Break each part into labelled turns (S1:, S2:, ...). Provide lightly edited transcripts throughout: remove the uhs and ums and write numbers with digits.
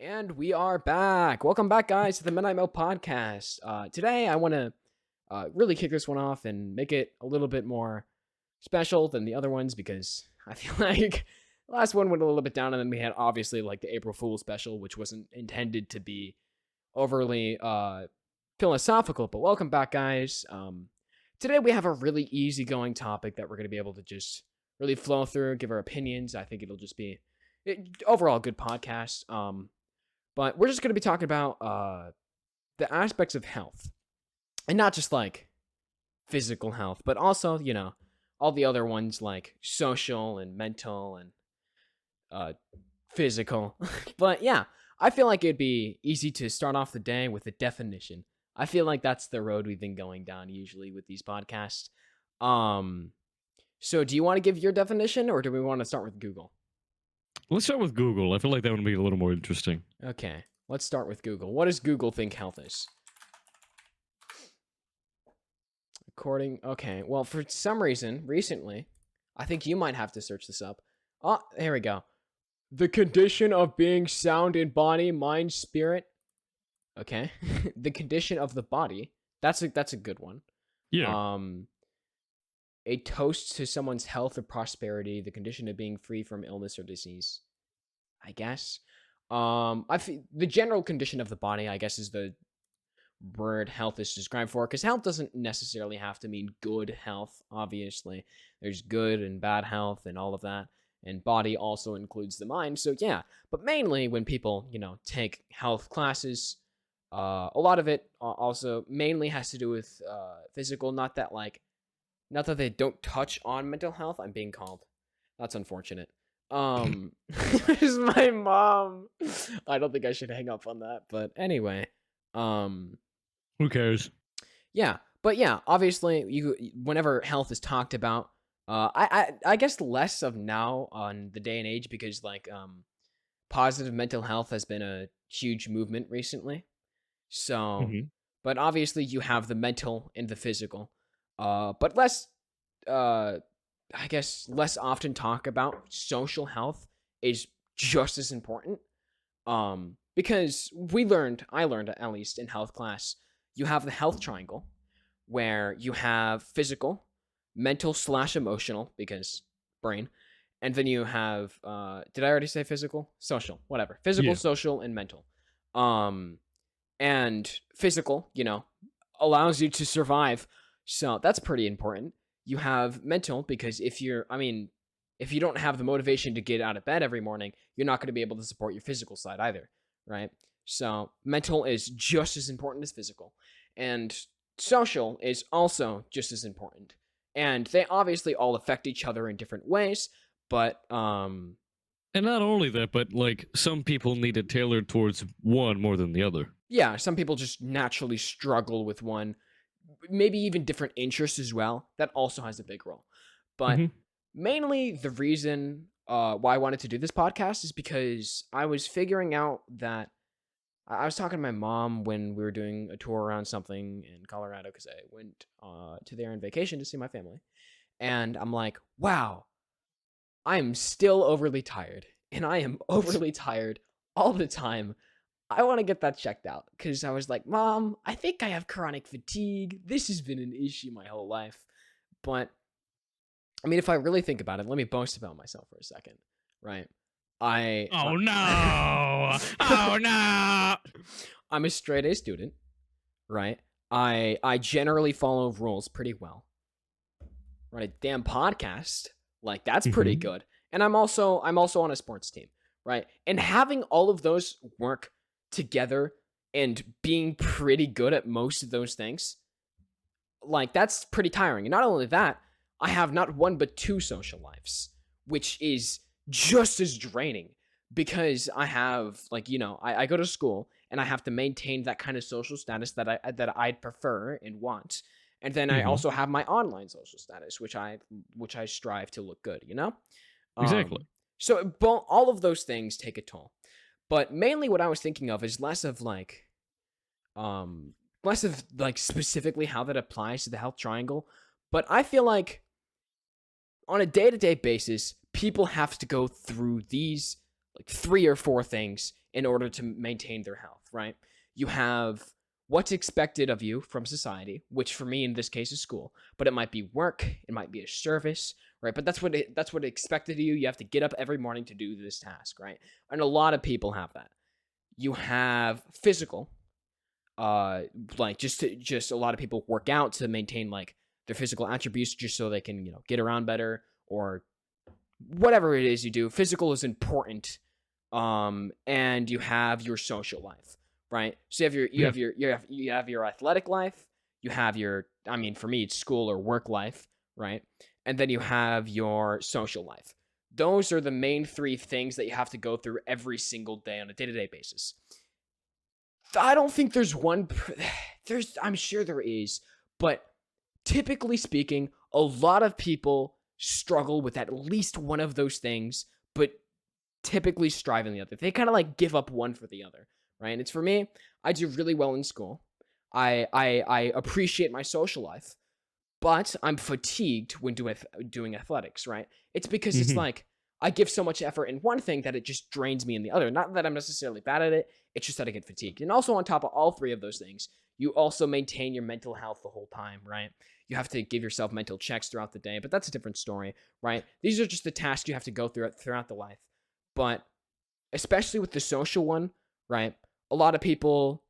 S1: And we are back. Welcome back, guys, to the Midnight Mail Podcast. Today, I want to really kick this one off and make it a little bit more special than the other ones because I feel like the last one went a little bit down, and then we had obviously like the April Fool's special, which wasn't intended to be overly philosophical. But welcome back, guys. Today, we have a really easygoing topic that we're going to be able to just really flow through, give our opinions. I think it'll just be overall a good podcast. But we're just going to be talking about the aspects of health. And not just, like, physical health, but also, you know, all the other ones like social and mental and physical. But, yeah, I feel like it'd be easy to start off the day with a definition. I feel like that's the road we've been going down usually with these podcasts. So do you want to give your definition, or do we want to start with Google?
S2: Let's start with Google. I feel like that would be a little more interesting.
S1: Okay, let's start with Google. What does Google think health is? Okay, well, for some reason, recently, I think you might have to search this up. Oh, here we go. The condition of being sound in body, mind, spirit. Okay, the condition of the body. That's a good one.
S2: Yeah.
S1: A toast to someone's health or prosperity, the condition of being free from illness or disease, I guess. The general condition of the body, I guess, is the word health is described for, because health doesn't necessarily have to mean good health, obviously. There's good and bad health and all of that, and body also includes the mind, so yeah. But mainly when people, you know, take health classes, a lot of it also mainly has to do with physical, not that they don't touch on mental health. I'm being called. That's unfortunate. Where's my mom? I don't think I should hang up on that, but anyway.
S2: Who cares?
S1: Yeah, but yeah, obviously, whenever health is talked about, I guess less of now on the day and age, because positive mental health has been a huge movement recently. So, but obviously you have the mental and the physical. But less, I guess, less often talk about social health is just as important. Because I learned at least in health class, you have the health triangle, where you have physical, mental/emotional, because brain, and then you have, did I already say physical? Social, whatever. Physical, yeah. Social, and mental. And physical, you know, allows you to survive. So that's pretty important. You have mental, because if you don't have the motivation to get out of bed every morning, you're not going to be able to support your physical side either, right? So mental is just as important as physical, and social is also just as important. And they obviously all affect each other in different ways, but
S2: and not only that, but like some people need it tailored towards one more than the other.
S1: Yeah, some people just naturally struggle with one. Maybe even different interests as well. That also has a big role. But mainly the reason why I wanted to do this podcast is because I was figuring out that I was talking to my mom when we were doing a tour around something in Colorado, because I went to there on vacation to see my family. And I'm like, wow, I am still overly tired. And I am overly tired all the time. I want to get that checked out, because I was like, Mom, I think I have chronic fatigue. This has been an issue my whole life. But, I mean, if I really think about it, let me boast about myself for a second, right?
S2: Oh, no! Oh, no!
S1: I'm a straight A student, right? I generally follow rules pretty well. Right? A damn podcast, like, that's pretty good. And I'm also on a sports team, right? And having all of those work together and being pretty good at most of those things, like, that's pretty tiring. And not only that, I have not one but two social lives, which is just as draining, because I have, like, you know, I go to school and I have to maintain that kind of social status that I'd prefer and want. And then I also have my online social status, which I strive to look good, you know?
S2: Exactly.
S1: So all of those things take a toll. But mainly what I was thinking of is less of specifically how that applies to the health triangle. But I feel like on a day-to-day basis, people have to go through these like 3 or 4 things in order to maintain their health, right? You have what's expected of you from society, which for me in this case is school, but it might be work, it might be a service, right? But that's what expected of you. You have to get up every morning to do this task, right? And a lot of people have that. You have physical, like just a lot of people work out to maintain like their physical attributes just so they can, get around better or whatever it is you do. Physical is important. And you have your social life, right? So you have your athletic life, you have your, I mean, for me it's school or work life, right? And then you have your social life. Those are the main 3 things that you have to go through every single day on a day-to-day basis. I don't think there's one. I'm sure there is, but typically speaking, a lot of people struggle with at least one of those things, but typically strive in the other. They kind of like give up one for the other, right? And it's for me, I do really well in school. I appreciate my social life, but I'm fatigued when doing athletics, right? It's because it's like I give so much effort in one thing that it just drains me in the other. Not that I'm necessarily bad at it, it's just that I get fatigued. And also on top of all 3 of those things, you also maintain your mental health the whole time, right? You have to give yourself mental checks throughout the day, but that's a different story, right? These are just the tasks you have to go through throughout the life. But especially with the social one, right? A lot of people,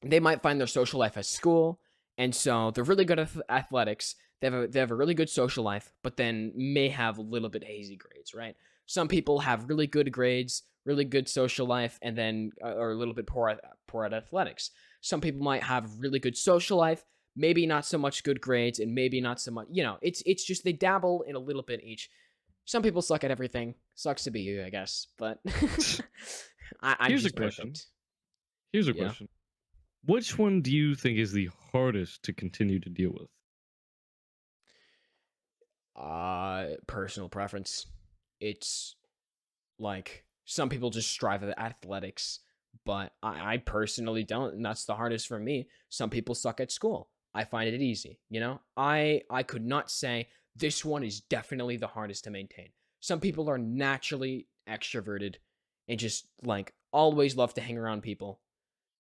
S1: they might find their social life at school, and so they're really good at athletics. They have a really good social life, but then may have a little bit hazy grades, right? Some people have really good grades, really good social life, and then are a little bit poor at athletics. Some people might have really good social life, maybe not so much good grades, and maybe not so much. It's just they dabble in a little bit each. Some people suck at everything. Sucks to be you, I guess. But I'm
S2: Here's a
S1: just
S2: question.
S1: perfect.
S2: Here's a
S1: Yeah.
S2: question. Which one do you think is the hardest to continue to deal with?
S1: Personal preference. It's like some people just strive at athletics, but I personally don't, and that's the hardest for me. Some people suck at school. I find it easy. I could not say this one is definitely the hardest to maintain. Some people are naturally extroverted and just like always love to hang around people.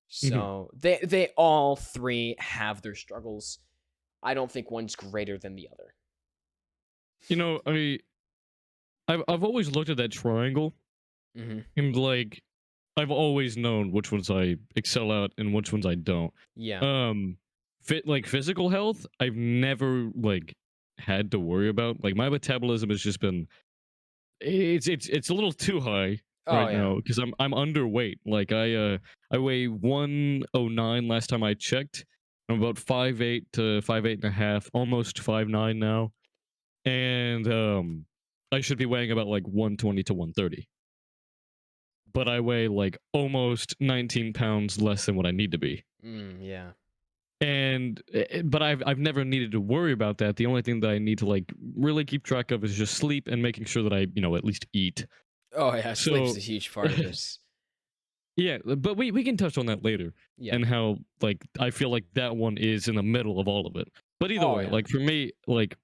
S1: So they all 3 have their struggles. I don't think one's greater than the other.
S2: I mean, I've always looked at that triangle and like I've always known which ones I excel at and which ones I don't.
S1: Yeah.
S2: Physical health, I've never like had to worry about. Like my metabolism has just been it's a little too high
S1: Oh
S2: right
S1: yeah.
S2: now because I'm underweight. Like I weigh 109 last time I checked. I'm about 5'8" to 5'8.5", almost 5'9" now. And I should be weighing about like 120 to 130. But I weigh like almost 19 pounds less than what I need to be.
S1: Yeah.
S2: And but I've never needed to worry about that. The only thing that I need to like really keep track of is just sleep and making sure that I, at least eat.
S1: Oh yeah, sleep's
S2: So
S1: a huge part of this.
S2: yeah, but we can touch on that later
S1: Yeah.
S2: and how like I feel like that one is in the middle of all of it. But either
S1: Oh
S2: way,
S1: yeah.
S2: like for me, like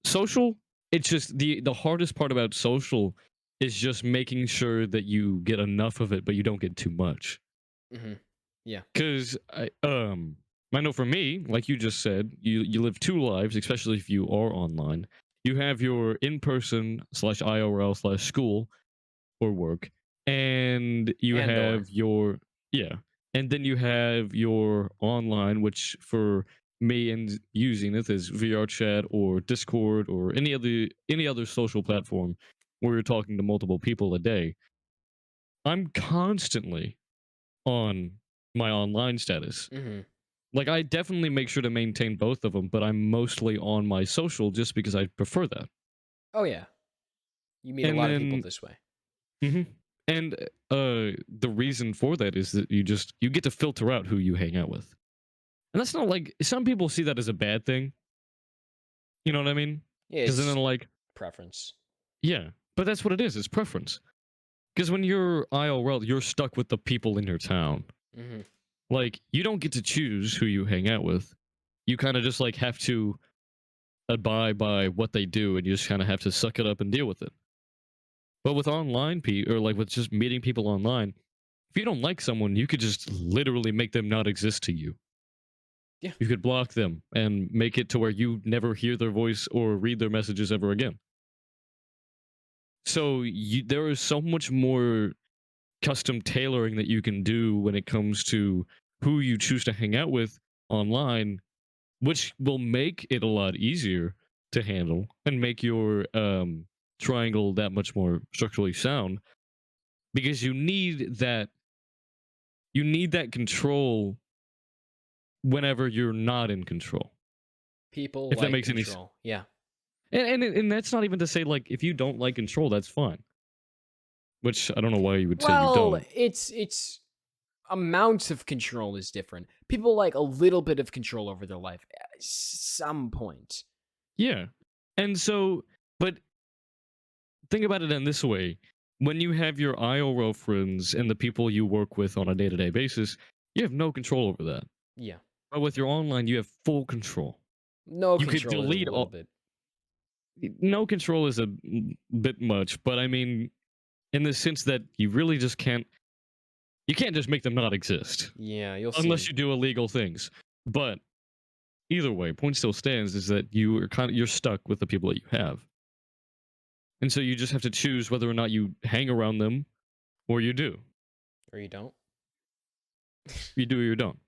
S2: social, it's just the hardest part about social is just making sure that you get enough of it, but you don't get too much.
S1: Yeah.
S2: Because I know for me, like you just said, you live 2 lives, especially if you are online. You have your in person / IRL / school or work, and you
S1: And/or.
S2: have your yeah, and then you have your online, which for me and using it is VR chat or Discord or any other social platform where you're talking to multiple people a day. I'm constantly on my online status. Like I definitely make sure to maintain both of them, but I'm mostly on my social just because I prefer that.
S1: Oh yeah. You meet a
S2: And
S1: lot of people
S2: then
S1: this way.
S2: mhm. And the reason for that is that you get to filter out who you hang out with. And that's not like some people see that as a bad thing. You know what I mean?
S1: Yeah,
S2: Because then
S1: it's
S2: they're like,
S1: preference.
S2: yeah, but that's what it is. It's preference. Because when you're IRL, you're stuck with the people in your town. Like you don't get to choose who you hang out with. You kind of just like have to abide by what they do, and you just kind of have to suck it up and deal with it. But with online or like with just meeting people online, if you don't like someone, you could just literally make them not exist to you.
S1: Yeah.
S2: You could block them and make it to where you never hear their voice or read their messages ever again. So there is so much more custom tailoring that you can do when it comes to who you choose to hang out with online, which will make it a lot easier to handle and make your triangle that much more structurally sound, because you need that control whenever you're not in control,
S1: People
S2: if that
S1: like
S2: makes any
S1: control. Yeah.
S2: and that's not even to say, like, if you don't like control, that's fine, which I don't know why you would say you
S1: Well,
S2: don't.
S1: it's amounts of control is different. People like a little bit of control over their life at some point.
S2: Yeah. And so, but think about it in this way. When you have your IRL friends and the people you work with on a day-to-day basis, you have no control over that.
S1: Yeah.
S2: But with your online, you have full control.
S1: No
S2: You could
S1: control is a
S2: delete
S1: little
S2: all.
S1: bit.
S2: No control is a bit much, but I mean, in the sense that you really just can't. You can't just make them not exist
S1: Yeah, you'll
S2: unless
S1: see.
S2: you do illegal things. But either way, point still stands is that you're stuck with the people that you have, and so you just have to choose whether or not you hang around them or you do.
S1: Or you don't.
S2: You do or you don't.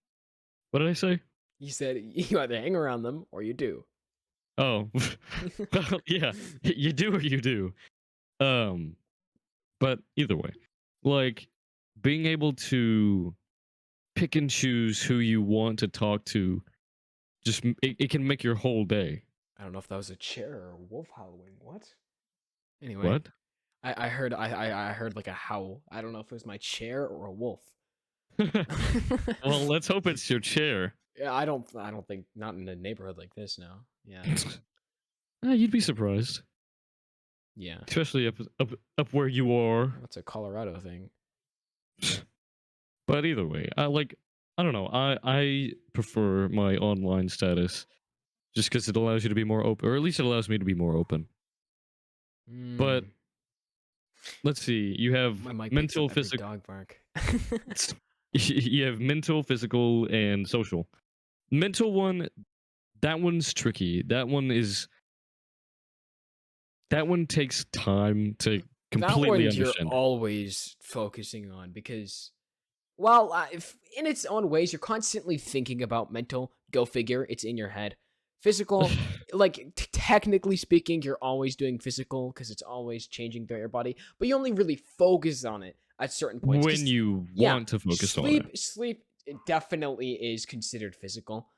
S2: What did I say?
S1: You said you either hang around them or you do.
S2: Oh, well, yeah, you do or you do. Um, but either way, like being able to pick and choose who you want to talk to, it can make your whole day.
S1: I don't know if that was a chair or a wolf howling. What? Anyway,
S2: What?
S1: I heard like a howl. I don't know if it was my chair or a wolf.
S2: Well, let's hope it's your chair.
S1: Yeah, I don't think not in a neighborhood like this. No. Yeah.
S2: You'd be surprised,
S1: Yeah.
S2: especially up where you are.
S1: That's a Colorado thing.
S2: But either way, I don't know. I prefer my online status just because it allows you to be more open, or at least it allows me to be more open. But
S1: Mm,
S2: let's see. You have
S1: my mic picks up
S2: mental,
S1: every
S2: physical.
S1: dog bark.
S2: You have mental, physical, and social. Mental one, that one's tricky. That one takes time to
S1: That
S2: completely
S1: one you're
S2: understand.
S1: always focusing on because, well, if, in its own ways, you're constantly thinking about mental. Go figure, it's in your head. Physical, like technically speaking, you're always doing physical because it's always changing throughout your body, but you only really focus on it at certain points.
S2: When you
S1: Yeah,
S2: want to focus on it.
S1: sleep it definitely is considered physical,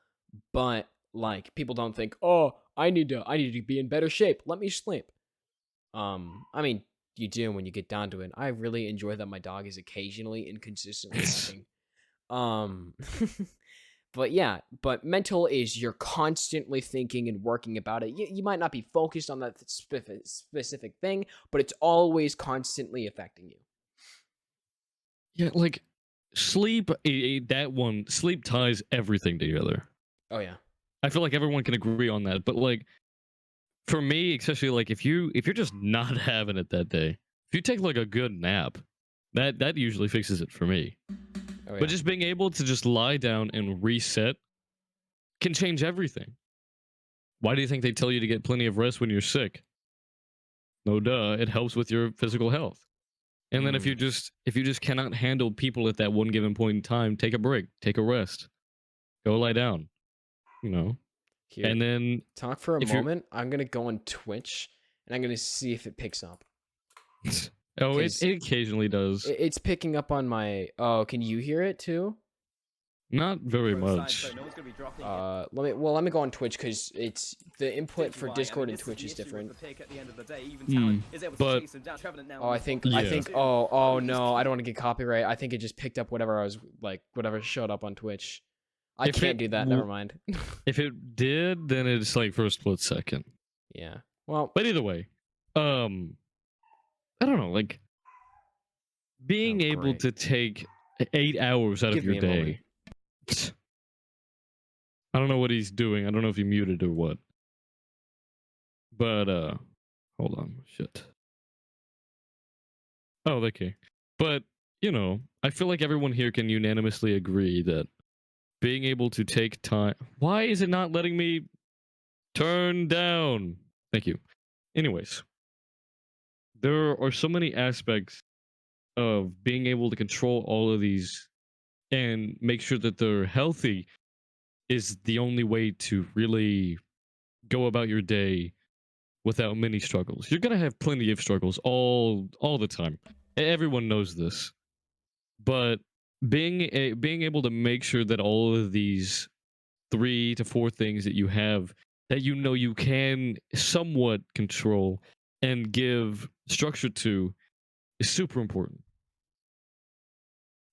S1: but like people don't think, oh, I need to be in better shape. Let me sleep. I mean, you do when you get down to it. I really enjoy that my dog is occasionally inconsistently barking. Um, but yeah, but mental is you're constantly thinking and working about it. You might not be focused on that specific thing, but it's always constantly affecting you.
S2: Yeah, like sleep. Sleep ties everything together.
S1: Oh yeah.
S2: I feel like everyone can agree on that. But like for me, especially like if you're just not having it that day, if you take like a good nap, that usually fixes it for me.
S1: Oh
S2: But
S1: yeah.
S2: just being able to just lie down and reset can change everything. Why do you think they tell you to get plenty of rest when you're sick? No duh, it helps with your physical health. And then
S1: Mm.
S2: if you just cannot handle people at that one given point in time, take a break, take a rest, go lie down, you know.
S1: Here,
S2: And then
S1: talk for a
S2: if you're
S1: moment. I'm gonna go on Twitch and I'm gonna see if it picks up.
S2: oh,
S1: Because
S2: it occasionally does.
S1: it's picking up on my. Oh, can you hear it too?
S2: Not very much.
S1: Let me go on Twitch because it's the input for Discord and Twitch is different.
S2: But
S1: Oh, I think
S2: yeah.
S1: oh no, I don't want to get copyright. I think it just picked up whatever I was like whatever showed up on Twitch. I
S2: If
S1: can't
S2: it
S1: do that. Never mind.
S2: if it did, then it's like for a split second.
S1: Yeah. Well,
S2: But either way, um, I don't know, like being
S1: oh,
S2: able
S1: great.
S2: to take 8 hours out
S1: Give
S2: of your
S1: me a moment.
S2: day. I don't know what he's doing. I don't know if he muted or what. But hold on, shit. Oh, okay. But, I feel like everyone here can unanimously agree that being able to take time. Why is it not letting me turn down? Thank you. Anyways, there are so many aspects of being able to control all of these and make sure that they're healthy is the only way to really go about your day without many struggles. You're gonna have plenty of struggles all the time. Everyone knows this. But being able to make sure that all of these 3 to 4 things that you have that you can somewhat control and give structure to is super important.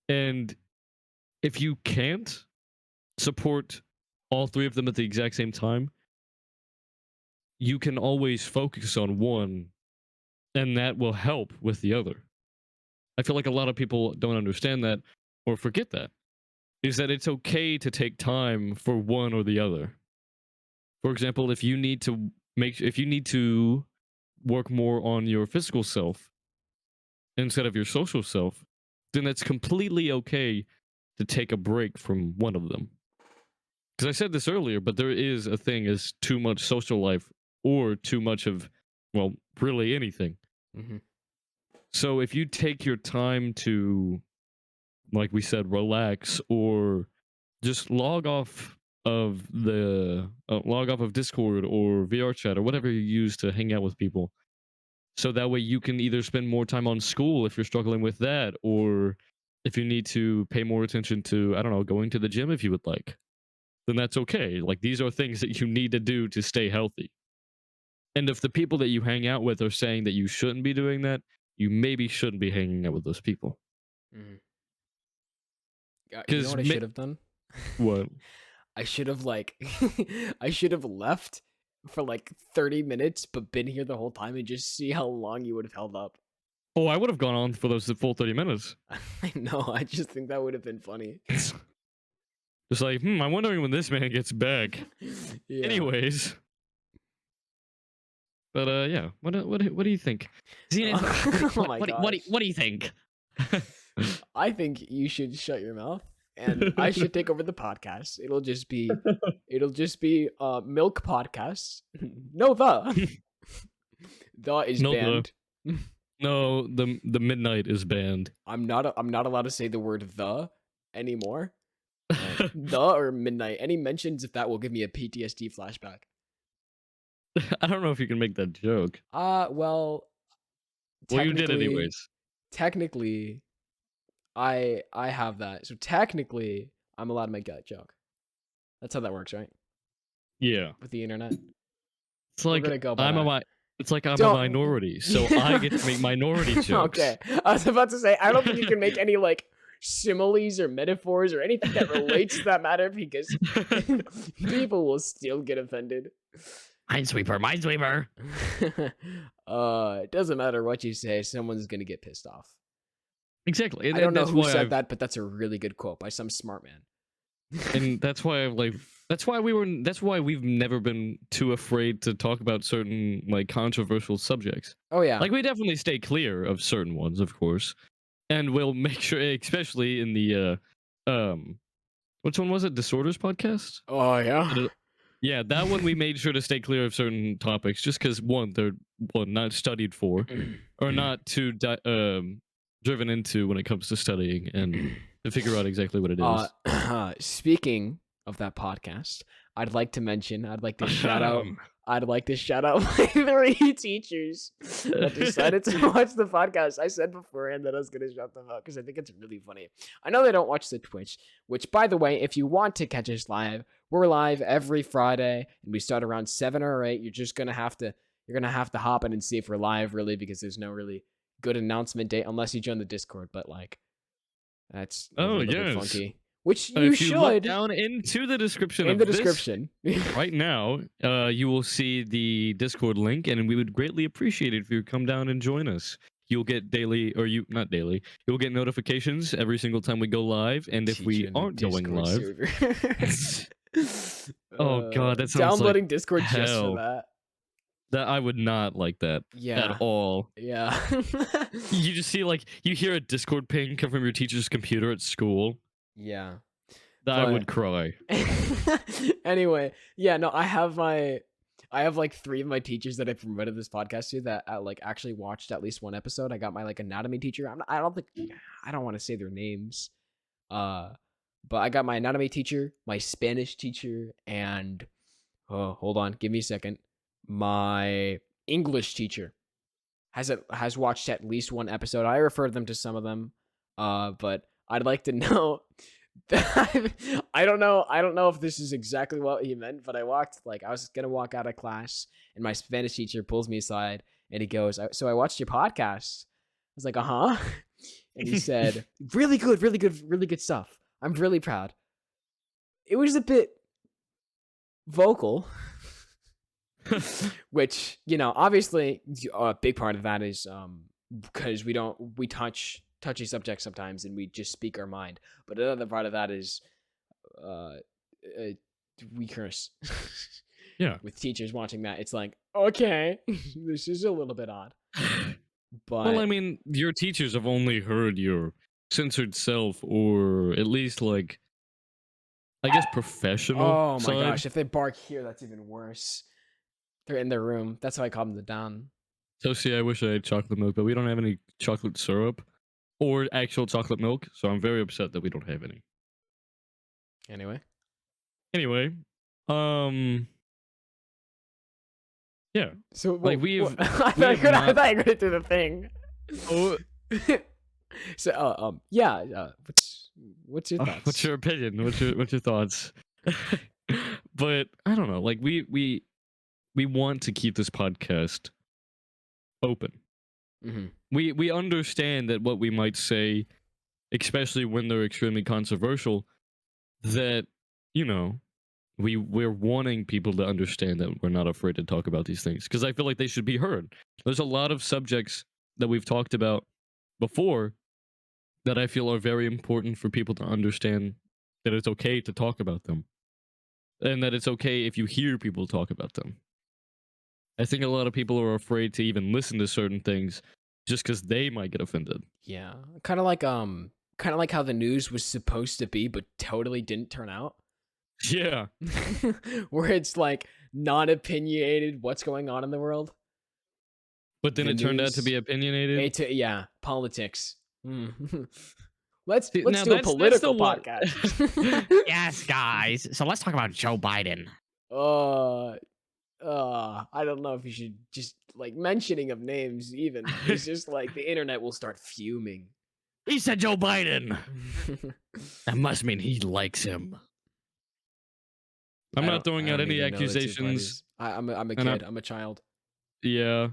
S2: And if you can't support all 3 of them at the exact same time, you can always focus on one and that will help with the other. I feel like a lot of people don't understand that or forget that. Is that it's okay to take time for one or the other. For example, if you need to work more on your physical self instead of your social self, then it's completely okay to take a break from one of them. Because I said this earlier, but there is a thing as too much social life or too much of, well, really anything.
S1: Mm-hmm.
S2: So if you take your time to, like we said, relax or just log off of Discord or VR chat or whatever you use to hang out with people. So that way you can either spend more time on school if you're struggling with that, or if you need to pay more attention to, I don't know, going to the gym if you would like, then that's okay. Like these are things that you need to do to stay healthy. And if the people that you hang out with are saying that you shouldn't be doing that, you maybe shouldn't be hanging out with those people.
S1: Mm-hmm. You know
S2: Because
S1: what I should have done?
S2: what?
S1: I should have I should have left for like 30 minutes, but been here the whole time and just see how long you would have held up.
S2: Oh, I would have gone on for those full 30 minutes.
S1: I know. I just think that would have been funny.
S2: Just like, I'm wondering when this man gets back.
S1: Yeah.
S2: Anyways. But yeah, what do you think?
S1: Oh my
S2: what do you think?
S1: I think you should shut your mouth and I should take over the podcast. It'll just be milk podcast. No, the is
S2: No,
S1: banned.
S2: No, the midnight is banned.
S1: I'm not allowed to say the word the anymore. The or midnight. Any mentions of that will give me a PTSD flashback.
S2: I don't know if you can make that joke.
S1: Well,
S2: You did anyways.
S1: Technically, I have that. So technically, I'm allowed to make that joke. That's how that works, right?
S2: Yeah.
S1: With the internet.
S2: It's like I'm a minority, so I get to make minority jokes.
S1: Okay. I was about to say, I don't think you can make any like similes or metaphors or anything that relates to that matter because people will still get offended. Minesweeper. It doesn't matter what you say, someone's gonna get pissed off.
S2: Exactly.
S1: I don't know who said that, but that's a really good quote by some smart man.
S2: And that's why we've never been too afraid to talk about certain like controversial subjects.
S1: Oh yeah.
S2: Like we definitely stay clear of certain ones, of course. And we'll make sure, especially in the which one was it? Disorders podcast?
S1: Oh yeah.
S2: Yeah, that one we made sure to stay clear of certain topics just because one, they're not studied for or not too driven into when it comes to studying and to figure out exactly what it is.
S1: Speaking of that podcast, I'd like to shout out my 3 teachers that decided to watch the podcast. I said beforehand that I was going to shout them out because I think it's really funny. I know they don't watch the Twitch, which, by the way, if you want to catch us live, we're live every Friday, and we start around 7 or 8. You're gonna have to hop in and see if we're live, really, because there's no really good announcement date unless you join the Discord. But like, that's a little bit funky. Which you should.
S2: Look down into the description right now, you will see the Discord link, and we would greatly appreciate it if you come down and join us. You'll get not daily. You'll get notifications every single time we go live, and if we aren't going live, oh god, that sounds
S1: downloading
S2: like
S1: Discord
S2: hell.
S1: just for that.
S2: That I would not like that at
S1: Yeah.
S2: all.
S1: Yeah.
S2: You just see like you hear a Discord ping come from your teacher's computer at school.
S1: Yeah.
S2: I
S1: But
S2: would cry.
S1: anyway, yeah, no, I have like three of my teachers that I promoted this podcast to that like actually watched at least one episode. I got my like anatomy teacher. I don't think I don't want to say their names. Uh but I got my anatomy teacher, my Spanish teacher, and oh, hold on, give me a second. My English teacher has watched at least one episode. I referred them to some of them. But I'd like to know I don't know if this is exactly what he meant, but I was gonna walk out of class and my Spanish teacher pulls me aside and he goes, so I watched your podcast. I was like, uh-huh. And he said, really good, really good, really good stuff. I'm really proud. It was a bit vocal. Which, obviously a big part of that is because we touch touchy subjects sometimes and we just speak our mind. But another part of that is uh, we curse.
S2: Yeah.
S1: With teachers watching that, it's like, okay, this is a little bit odd. But
S2: well, I mean, your teachers have only heard your censored self, or at least like, I guess, professional.
S1: oh my
S2: side.
S1: gosh, if they bark here, that's even worse. They're in their room. That's why I call them the Don.
S2: So see, I wish I had chocolate milk, but we don't have any chocolate syrup or actual chocolate milk, so I'm very upset that we don't have any.
S1: Anyway,
S2: yeah.
S1: so
S2: like we've,
S1: I thought you were gonna do the thing.
S2: Oh,
S1: So yeah, what's your thoughts?
S2: what's your opinion? What's your thoughts? But I don't know. Like we want to keep this podcast open.
S1: Mm-hmm.
S2: We understand that what we might say, especially when they're extremely controversial, that we're wanting people to understand that we're not afraid to talk about these things, because I feel like they should be heard. There's a lot of subjects that we've talked about before that I feel are very important for people to understand that it's okay to talk about them, and that it's okay if you hear people talk about them. I think a lot of people are afraid to even listen to certain things just because they might get offended.
S1: Yeah, kind of like how the news was supposed to be, but totally didn't turn out.
S2: Yeah.
S1: Where it's like non-opinionated what's going on in the world.
S2: But then
S1: The
S2: it turned out to
S1: news-
S2: be opinionated.
S1: Yeah, politics. Let's
S2: See,
S1: do
S2: now
S1: a
S2: that's the
S1: political
S2: one-
S1: podcast.
S3: Yes, guys. So let's talk about Joe Biden.
S1: I don't know if you should just like mentioning of names even. It's just like the internet will start fuming.
S3: He said Joe Biden. That must mean he likes him.
S2: I'm
S1: I
S2: not
S1: don't-
S2: throwing
S1: I
S2: out
S1: don't
S2: any
S1: even know the two
S2: accusations.
S1: parties. I'm a
S2: And
S1: kid. I'm a child.
S2: Yeah.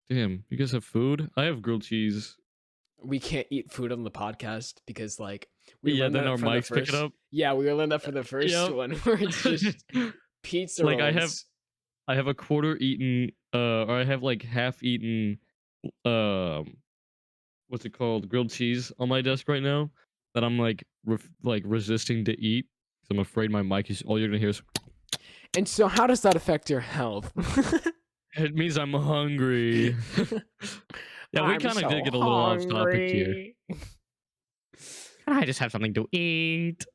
S2: Damn, you guys have food? I have grilled cheese.
S1: We can't eat food on the podcast because like we
S2: Yeah,
S1: learned
S2: then
S1: that
S2: our
S1: from the
S2: mics pick it
S1: first-
S2: up.
S1: Yeah, we learned that for the first
S2: Yep.
S1: one where it's just pizza
S2: Like,
S1: rolls.
S2: I have a quarter eaten, or I have like half eaten, what's it called, grilled cheese on my desk right now that I'm like resisting to eat because I'm afraid my mic is all you're gonna hear is.
S1: And so how does that affect your health?
S2: It means I'm hungry. Yeah, we
S1: I'm
S2: kind of
S1: so
S2: did get a little off topic here.
S1: hungry.
S3: Can I just have something to eat?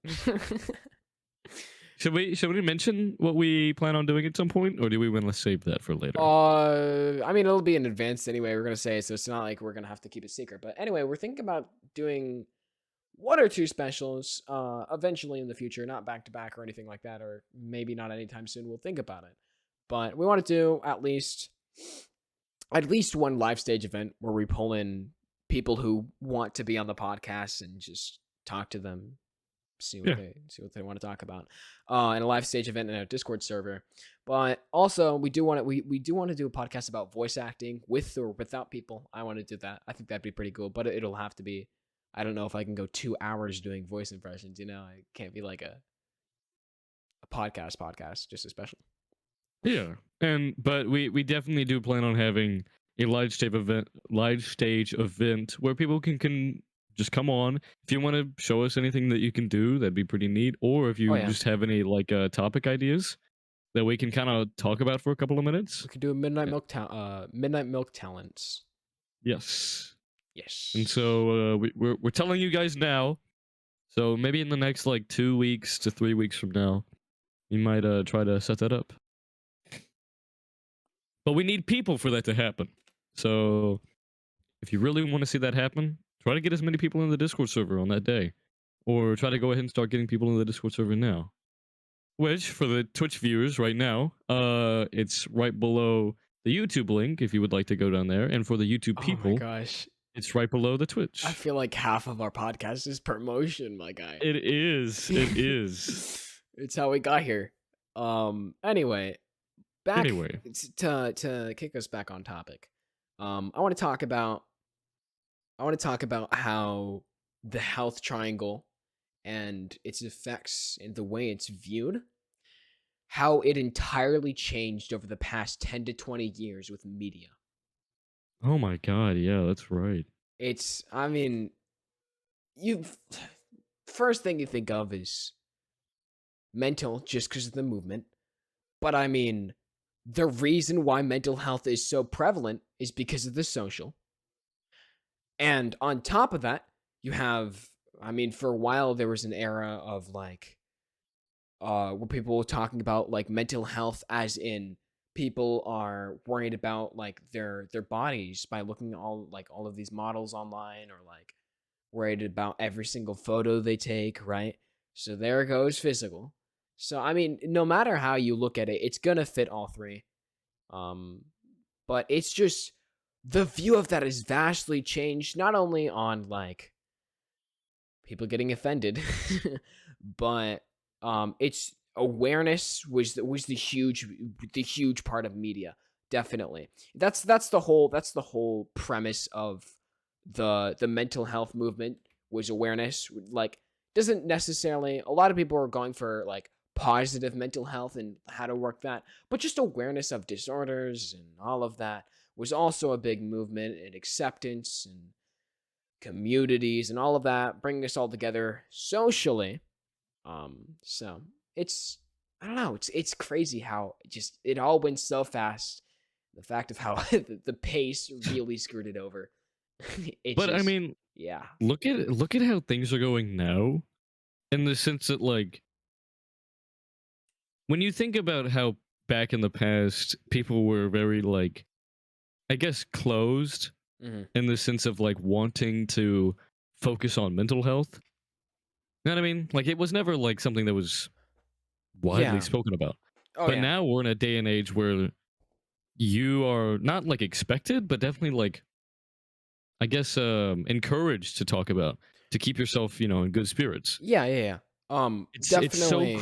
S2: Should we mention what we plan on doing at some point, or do we want to save that for later?
S1: I mean, it'll be in advance anyway. We're gonna say it, so it's not like we're gonna have to keep it secret. But anyway, we're thinking about doing one or two specials eventually in the future, not back to back or anything like that, or maybe not anytime soon. We'll think about it. But we want to do at least one live stage event where we pull in people who want to be on the podcast and just talk to them, see what they want to talk about, and a live stage event in a Discord server. But also we do want to do a podcast about voice acting with or without people. I want to do that. I think that'd be pretty cool, but it'll have to be, I don't know if I can go 2 hours doing voice impressions. I can't be like a podcast, just a special.
S2: Yeah, but we definitely do plan on having a live stage event where people can just come on. If you want to show us anything that you can do, that'd be pretty neat. Or if you
S1: Oh, yeah.
S2: just have any like topic ideas, that we can kind of talk about for a couple of minutes?
S1: We could do a midnight milk talents.
S2: Yes.
S1: Yes.
S2: And so we're telling you guys now. So maybe in the next like 2 weeks to 3 weeks from now, you might try to set that up. But we need people for that to happen. So if you really want to see that happen, try to get as many people in the Discord server on that day. Or try to go ahead and start getting people in the Discord server now. Which, for the Twitch viewers right now, it's right below the YouTube link if you would like to go down there. And for the YouTube
S1: Oh my
S2: people,
S1: gosh.
S2: it's right below the Twitch.
S1: I feel like half of our podcast is promotion, my guy.
S2: It is. It is.
S1: It's how we got here. Anyway, back
S2: Anyway.
S1: to kick us back on topic. I want to talk about how the health triangle and its effects and the way it's viewed, how it entirely changed over the past 10 to 20 years with media.
S2: Oh my god, yeah, that's right.
S1: I mean, first thing you think of is mental, just because of the movement. But I mean, the reason why mental health is so prevalent is because of the social. And on top of that, you have, I mean, for a while there was an era of like, where people were talking about like mental health as in people are worried about like their bodies by looking at all of these models online, or like worried about every single photo they take, right? So there goes physical. So I mean, no matter how you look at it, it's gonna fit all three. But it's just the view of that has vastly changed, not only on like people getting offended, but it's awareness was the huge part of media. Definitely, that's the whole premise of the mental health movement, was awareness. Like, doesn't necessarily, a lot of people are going for like positive mental health and how to work that, but just awareness of disorders and all of that was also a big movement, and acceptance and communities and all of that, bringing us all together socially. So it's, I don't know, it's crazy how it all went so fast. The fact of how the pace really screwed it over.
S2: But I mean,
S1: yeah.
S2: look at how things are going now, in the sense that like, when you think about how back in the past people were very like, I guess, closed in the sense of like wanting to focus on mental health. You know what I mean? Like, it was never like something that was widely spoken about. But now we're in a day and age where you are not like expected, but definitely like, I guess, encouraged to talk about, to keep yourself, in good spirits.
S1: Yeah. Definitely.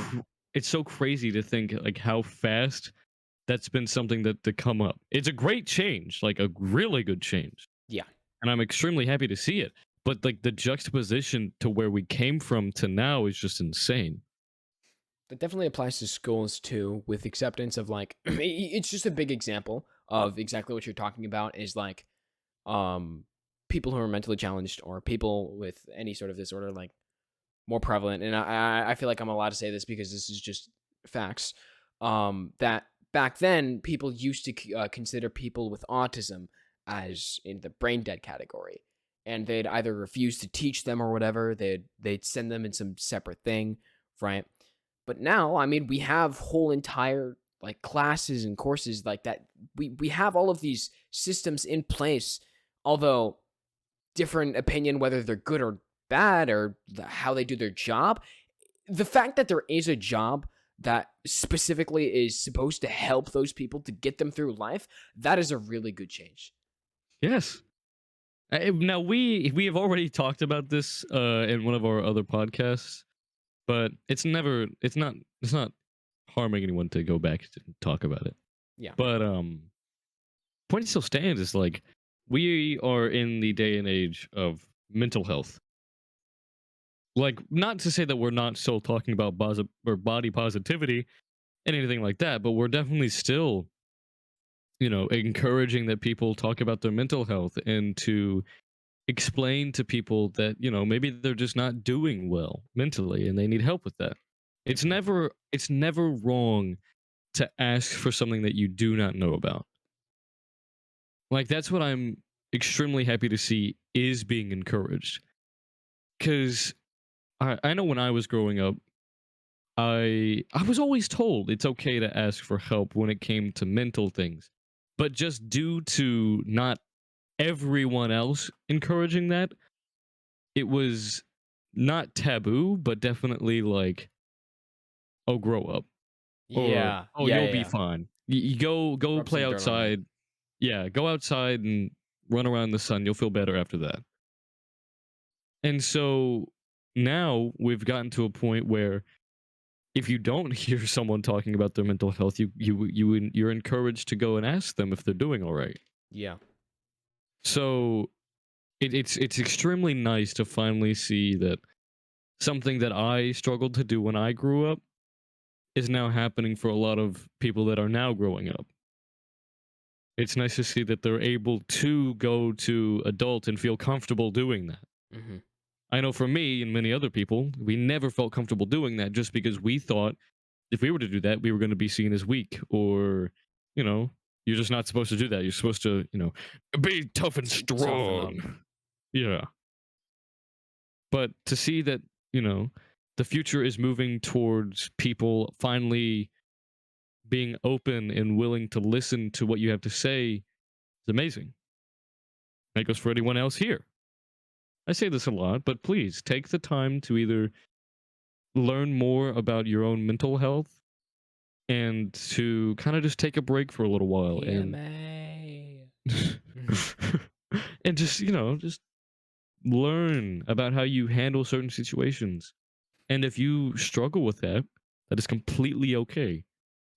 S2: It's so crazy to think like how fast that's been something that to come up. It's a great change, like a really good change.
S1: Yeah.
S2: And I'm extremely happy to see it. But like the juxtaposition to where we came from to now is just insane.
S1: That definitely applies to schools too, with acceptance of like, it's just a big example of exactly what you're talking about, is like, people who are mentally challenged or people with any sort of disorder, like, more prevalent. And I feel like I'm allowed to say this because this is just facts. That back then people used to consider people with autism as in the brain dead category, and they'd either refuse to teach them or whatever. They'd send them in some separate thing, right? But now, I mean, we have whole entire like classes and courses like that. We have all of these systems in place, although different opinion whether they're good or bad or how they do their job. The fact that there is a job that specifically is supposed to help those people to get them through life, that is a really good change.
S2: Yes. Now we have already talked about this in one of our other podcasts, but it's not harming anyone to go back to talk about it.
S1: Yeah.
S2: But point still stands is like, we are in the day and age of mental health. Like, not to say that we're not still talking about body positivity and anything like that, but we're definitely still, encouraging that people talk about their mental health, and to explain to people that, maybe they're just not doing well mentally and they need help with that. It's never wrong to ask for something that you do not know about. Like, that's what I'm extremely happy to see is being encouraged. Because I know when I was growing up, I was always told it's okay to ask for help when it came to mental things. But just due to not everyone else encouraging that, it was not taboo, but definitely like, oh, grow up. Or,
S1: Yeah,
S2: oh,
S1: yeah,
S2: you'll
S1: yeah,
S2: be
S1: yeah.
S2: fine. You go
S1: Rub
S2: play
S1: some dirt on that.
S2: outside. Yeah, go outside and run around in the sun. You'll feel better after that. And so now we've gotten to a point where if you don't hear someone talking about their mental health, you're encouraged to go and ask them if they're doing all right.
S1: Yeah.
S2: So it's extremely nice to finally see that something that I struggled to do when I grew up is now happening for a lot of people that are now growing up. It's nice to see that they're able to go to adult and feel comfortable doing that.
S1: Hmm.
S2: I know for me and many other people, we never felt comfortable doing that just because we thought if we were to do that, we were going to be seen as weak or, you know, you're just not supposed to do that. You're supposed to, be tough and
S1: Toughen up.
S2: strong. Yeah. But to see that, the future is moving towards people finally being open and willing to listen to what you have to say is amazing. That goes for anyone else here. I say this a lot, but please take the time to either learn more about your own mental health and to kind of just take a break for a little while and
S1: EMA.
S2: and just learn about how you handle certain situations. And if you struggle with that, that is completely okay.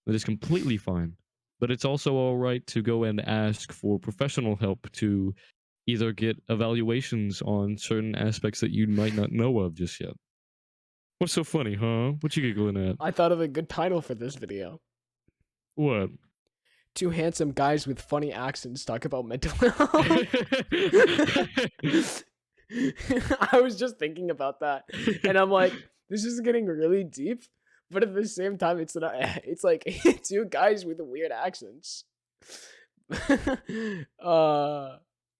S2: That is completely fine. But it's also all right to go and ask for professional help to either get evaluations on certain aspects that you might not know of just yet. What's so funny, huh? What you giggling at?
S1: I thought of a good title for this video.
S2: What?
S1: Two handsome guys with funny accents talk about mental health. I was just thinking about that, and I'm like, this is getting really deep, but at the same time, it's not. It's like two guys with weird accents.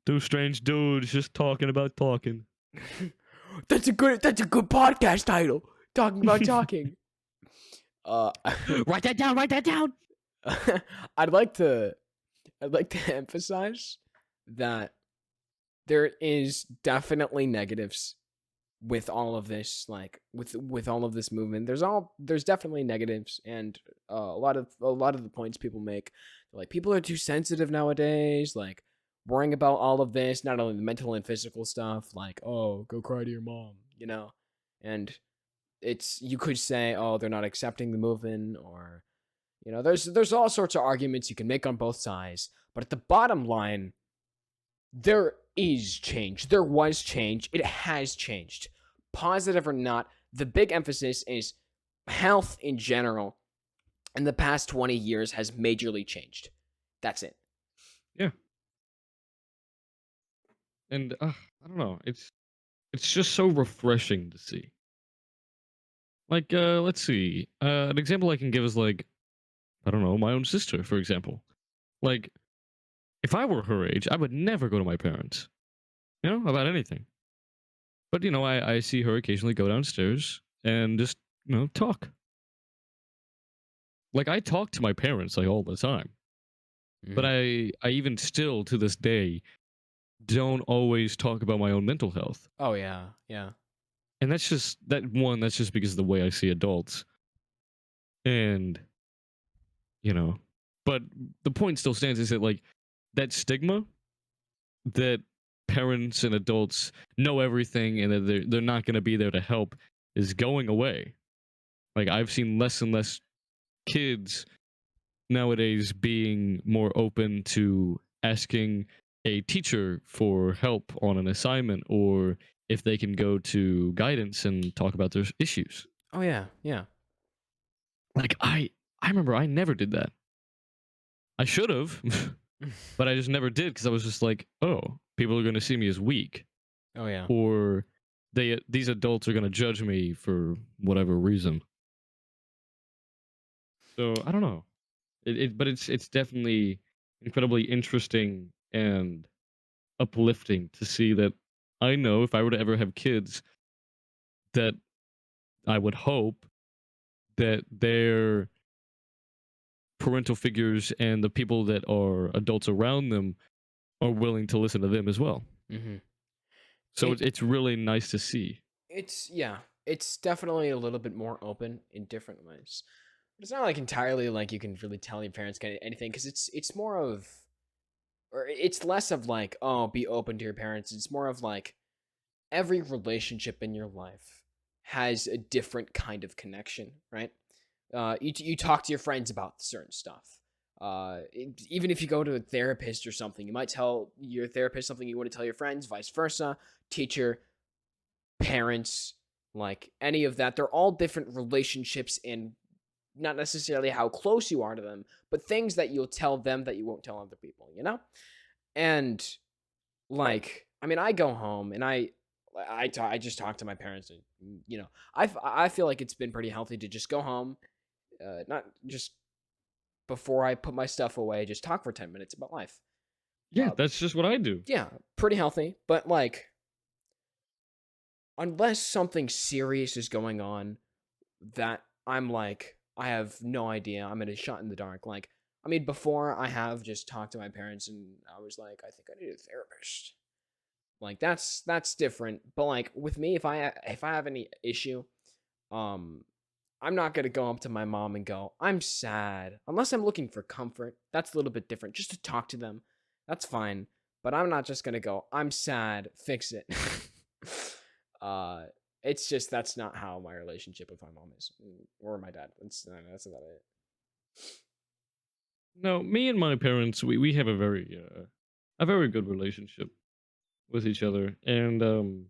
S2: Two strange dudes just talking about talking.
S1: That's a good podcast title. Talking about talking.
S3: Write that down. Write that down.
S1: I'd like to emphasize that there is definitely negatives with all of this, like with all of this movement. There's definitely negatives, and a lot of the points people make, like people are too sensitive nowadays, like worrying about all of this, not only the mental and physical stuff, like, oh, go cry to your mom, and you could say, oh, they're not accepting the movement, or there's all sorts of arguments you can make on both sides, but at the bottom line, there is change. There was change. It has changed. Positive or not, the big emphasis is health in general in the past 20 years has majorly changed. That's it.
S2: Yeah. And I don't know. It's just so refreshing to see. Like, let's see. An example I can give is like, I don't know, my own sister, for example. Like, if I were her age, I would never go to my parents, about anything. But, I see her occasionally go downstairs and just, talk. Like, I talk to my parents, like, all the time. But I even still, to this day, don't always talk about my own mental health.
S1: Oh, yeah. Yeah.
S2: And that's just because of the way I see adults. And, but the point still stands is that, like, that stigma that parents and adults know everything and that they're not going to be there to help is going away. Like, I've seen less and less kids nowadays being more open to asking a teacher for help on an assignment or if they can go to guidance and talk about their issues.
S1: Oh, yeah. Yeah.
S2: Like, I remember I never did that. I should have, but I just never did because I was just like, oh, people are going to see me as weak.
S1: Oh, yeah.
S2: Or these adults are going to judge me for whatever reason. So, I don't know. But it's definitely incredibly interesting and uplifting to see that I know if I were to ever have kids, that I would hope that their parental figures and the people that are adults around them are willing to listen to them as well.
S1: Mm-hmm.
S2: So
S1: It
S2: it's really nice to see.
S1: it's yeah, it's definitely a little bit more open in different ways. But it's not like entirely like you can really tell your parents anything because it's more of or it's less of like, oh, be open to your parents. It's more of like every relationship in your life has a different kind of connection, right? You talk to your friends about certain stuff. Even if you go to a therapist or something, you might tell your therapist something you want to tell your friends, vice versa. Teacher, parents, like any of that. They're all different relationships and not necessarily how close you are to them, but things that you'll tell them that you won't tell other people, you know? And like, I mean, I go home and I just talk to my parents and, I feel like it's been pretty healthy to just go home, not just before I put my stuff away, just talk for 10 minutes about life.
S2: Yeah, that's just what I do.
S1: Yeah, pretty healthy, but like, unless something serious is going on that I'm like, I have no idea, I'm in a shot in the dark. Like, I mean, before I have just talked to my parents and I was like, I think I need a therapist. Like that's different. But like with me, if I have any issue, um, I'm not gonna go up to my mom and go, I'm sad. Unless I'm looking for comfort. That's a little bit different. Just to talk to them. That's fine. But I'm not just gonna go, I'm sad, fix it. uh it's just that's not how my relationship with my mom is. Or my dad. That's about it.
S2: No, me and my parents, we have a very good relationship with each other, and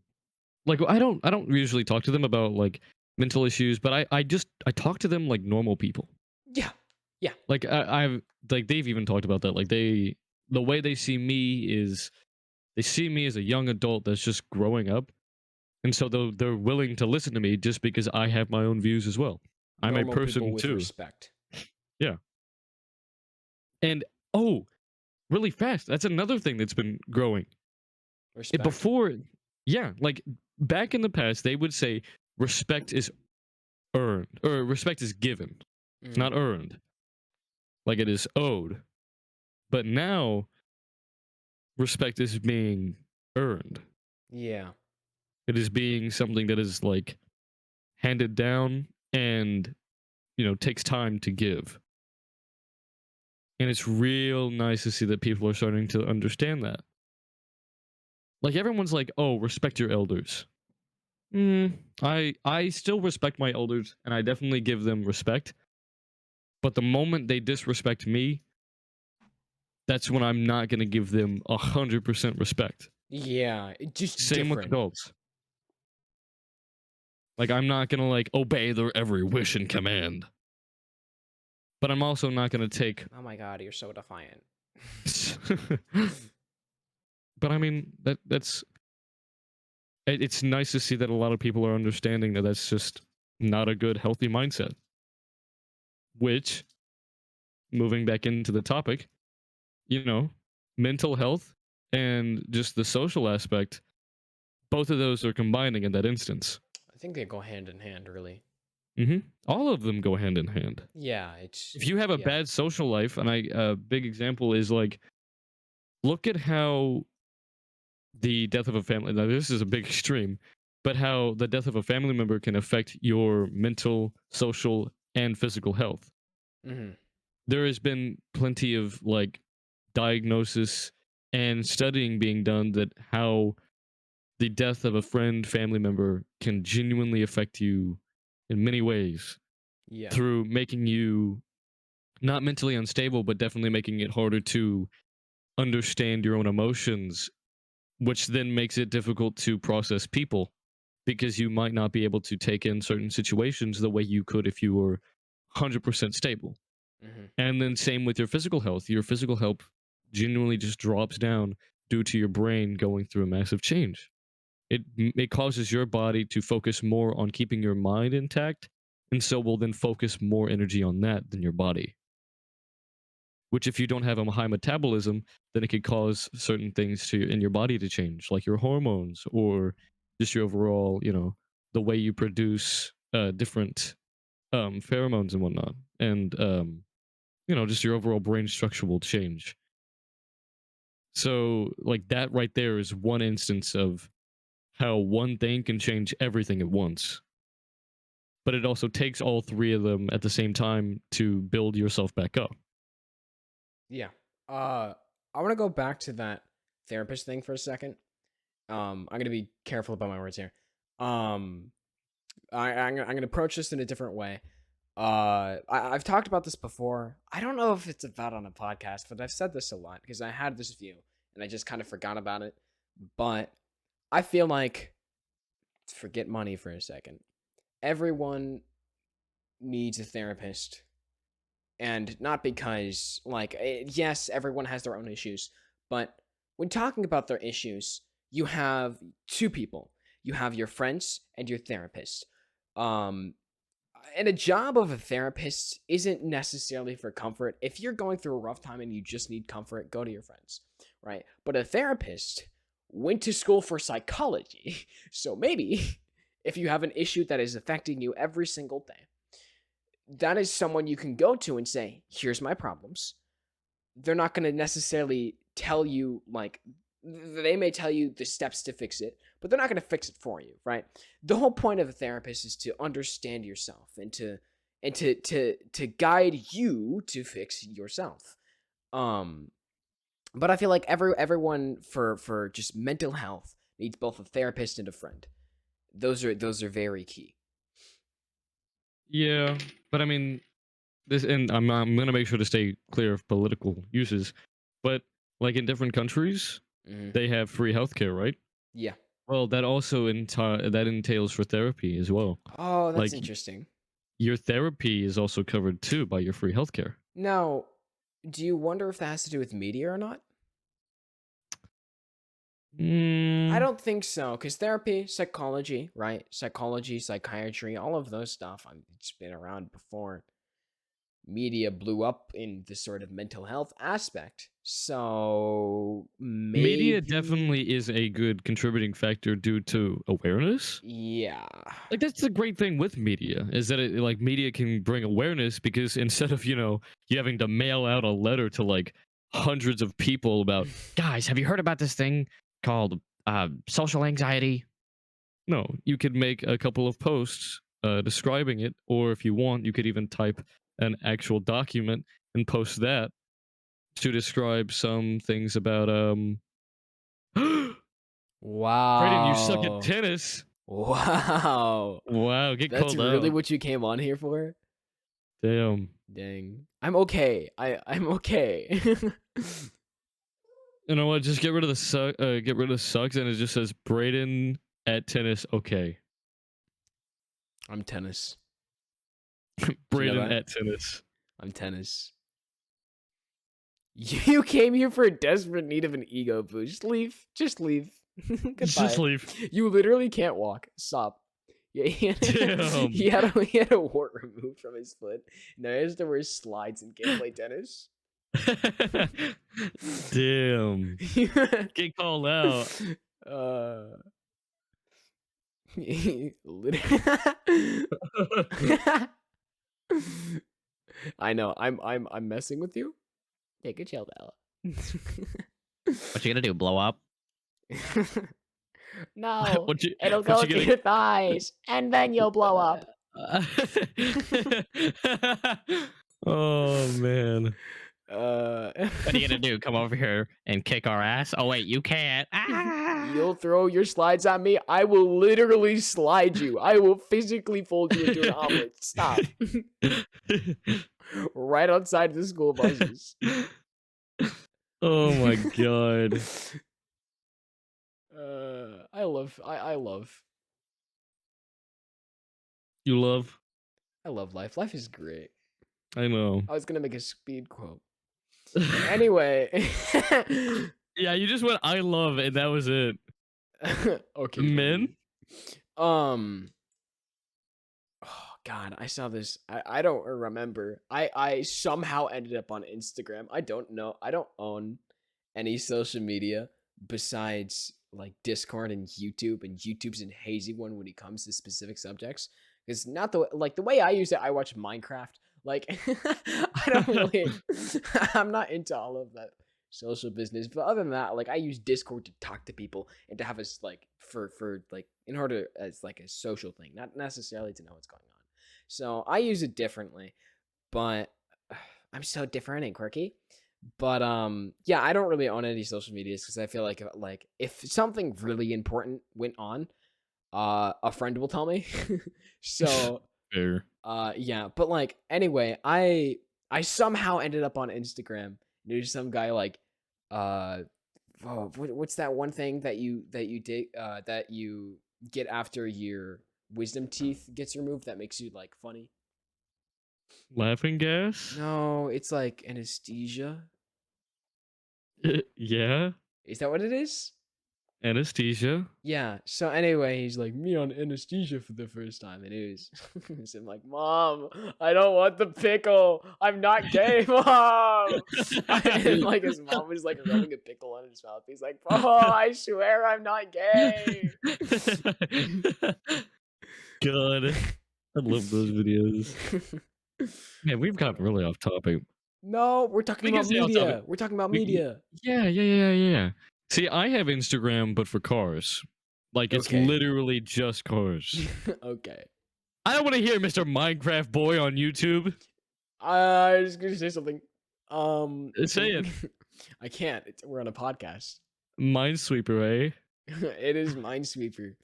S2: like I don't usually talk to them about like mental issues, but I talk to them like normal people.
S1: Yeah. Yeah.
S2: Like I've like they've even talked about that. Like the way they see me is they see me as a young adult that's just growing up, and so they're willing to listen to me just because I have my own views as well. I'm a
S1: Normal people
S2: person
S1: with
S2: too.
S1: respect.
S2: Yeah. And oh, really fast. That's another thing that's been growing.
S1: Respect.
S2: Before, yeah, like back in the past, they would say respect is earned or respect is given, not earned. Like it is owed. But now, respect is being earned.
S1: Yeah.
S2: It is being something that is like handed down and, takes time to give. And it's real nice to see that people are starting to understand that. Like everyone's like, "Oh, respect your elders." I still respect my elders, and I definitely give them respect. But the moment they disrespect me, that's when I'm not going to give them 100% respect.
S1: Yeah, just
S2: Same with
S1: different.
S2: adults. Like I'm not going to like obey their every wish and command. But I'm also not going to take.
S1: Oh my god, you're so defiant.
S2: But I mean that's it's nice to see that a lot of people are understanding that that's just not a good healthy mindset. Which, moving back into the topic, mental health and just the social aspect, both of those are combining in that instance.
S1: I think they go hand in hand, really.
S2: All of them go hand in hand.
S1: Yeah, it's
S2: If you have a bad social life, and a big example is like, look at how the death of a family. Now, this is a big extreme, but how the death of a family member can affect your mental, social, and physical health. There has been plenty of like diagnosis and studying being done that how the death of a friend, family member can genuinely affect you in many ways.
S1: Yeah.
S2: Through making you not mentally unstable, but definitely making it harder to understand your own emotions, which then makes it difficult to process people because you might not be able to take in certain situations the way you could if you were 100% stable. And then same with your physical health. Your physical health genuinely just drops down due to your brain going through a massive change. It causes your body to focus more on keeping your mind intact, and so will then focus more energy on that than your body. which if you don't have a high metabolism, then it could cause certain things in your body to change, like your hormones or just your overall, the way you produce different pheromones and whatnot, and just your overall brain structure will change. So, like that right there is one instance of how one thing can change everything at once. But it also takes all three of them at the same time to build yourself back up.
S1: Yeah. I want to go back to that therapist thing for a second. I'm gonna be careful about my words here. I'm gonna approach this in a different way. I've talked about this before. I don't know if it's about on a podcast, but I've said this a lot because I had this view and I just kind of forgot about it. But I feel like, forget money for a second. Everyone needs a therapist. And not because, yes, everyone has their own issues, but when talking about their issues, you have two people. You have your friends and your therapist. And a job of a therapist isn't necessarily for comfort. If you're going through a rough time and you just need comfort, go to your friends, right? But a therapist went to school for psychology. So maybe if you have an issue that is affecting you every single day, that is someone you can go to and say, here's my problems. They're not going to necessarily tell you, they may tell you the steps to fix it, but they're not going to fix it for you, right? The whole point of a therapist is to understand yourself and to guide you to fix yourself. But I feel like everyone for just mental health needs both a therapist and a friend. Those are very key.
S2: Yeah, but I mean, this, and I'm gonna make sure to stay clear of political uses, but like in different countries, they have free healthcare, right?
S1: Yeah.
S2: Well, that also that entails for therapy as well.
S1: Oh, that's
S2: Like,
S1: interesting.
S2: Your therapy is also covered too by your free healthcare.
S1: Now, do you wonder if that has to do with media or not? I don't think so, because therapy, psychology, right? Psychology, psychiatry, all of those stuff, it's been around before media blew up in the sort of mental health aspect. So maybe
S2: media definitely is a good contributing factor due to awareness.
S1: Yeah.
S2: Like that's the great thing with media is that media can bring awareness because instead of you having to mail out a letter to like hundreds of people about
S3: Guys, have you heard about this thing called social anxiety?
S2: No, you could make a couple of posts describing it, or if you want, you could even type an actual document and post that to describe some things about
S1: Wow.
S2: Brayden, you suck at tennis.
S1: Wow.
S2: Wow, get
S1: That's
S2: called
S1: really
S2: out.
S1: what you came on here for?
S2: Damn.
S1: Dang. I'm okay. I'm okay.
S2: You know what? Just get rid of the sucks, and it just says Brayden at tennis. Okay.
S1: I'm tennis.
S2: Brayden
S1: that?
S2: at tennis.
S1: I'm tennis. You came here for a desperate need of an ego boost. Just leave. Just leave. Goodbye.
S2: Just leave.
S1: You literally can't walk. Stop. Yeah,
S2: Damn.
S1: he had a wart removed from his foot. Now he has to wear slides and can't play tennis.
S2: Damn. Get called out.
S1: I know. I'm messing with you. Take a chill out.
S3: What you gonna do? Blow up?
S1: No.
S2: What you-
S1: It'll
S2: what
S1: go
S2: you
S1: to
S2: gonna-
S1: your thighs, and then you'll blow up.
S2: Oh man.
S3: What are you gonna do? Come over here and kick our ass? Oh wait, you can't. Ah!
S1: You'll throw your slides at me. I will literally slide you. I will physically fold you into an omelet. Stop. Right outside the school buses.
S2: Oh my god.
S1: I love
S2: You love?
S1: life. Life is great.
S2: I know.
S1: I was gonna make a speed quote. Anyway.
S2: Yeah, you just went I love and that was it.
S1: Okay.
S2: Men?
S1: Oh, God, I saw this. I don't remember. I somehow ended up on Instagram. I don't know. I don't own any social media besides like Discord and YouTube, and YouTube's a hazy one when it comes to specific subjects. It's not the way I use it. I watch Minecraft. Like I don't really. I'm not into all of that social business, but other than that, like I use Discord to talk to people and to have us like for like in order as like a social thing, not necessarily to know what's going on. So I use it differently, but I'm so different and quirky. But yeah, I don't really own any social medias because I feel like if something really important went on, a friend will tell me. So
S2: Fair.
S1: yeah, but like anyway, I somehow ended up on Instagram. There's some guy like what's that one thing that you did that you get after your wisdom teeth gets removed that makes you like funny?
S2: Laughing gas?
S1: No, it's like anesthesia.
S2: Yeah.
S1: Is that what it is?
S2: Anesthesia.
S1: Yeah. So anyway, he's like me on anesthesia for the first time, and it was I'm like, Mom, I don't want the pickle. I'm not gay, Mom. And like his mom was like rubbing a pickle on his mouth. He's like, oh, I swear I'm not gay.
S2: God, I love those videos. Man, we've gotten really off topic.
S1: No, we're talking about media. We're talking about media.
S2: Yeah. See, I have Instagram, but for cars. Like, it's
S1: Okay.
S2: literally just cars.
S1: Okay.
S2: I don't want to hear Mr. Minecraft Boy on YouTube.
S1: I was gonna say something.
S2: Say it.
S1: I can't. We're on a podcast.
S2: Minesweeper, eh?
S1: It is Minesweeper.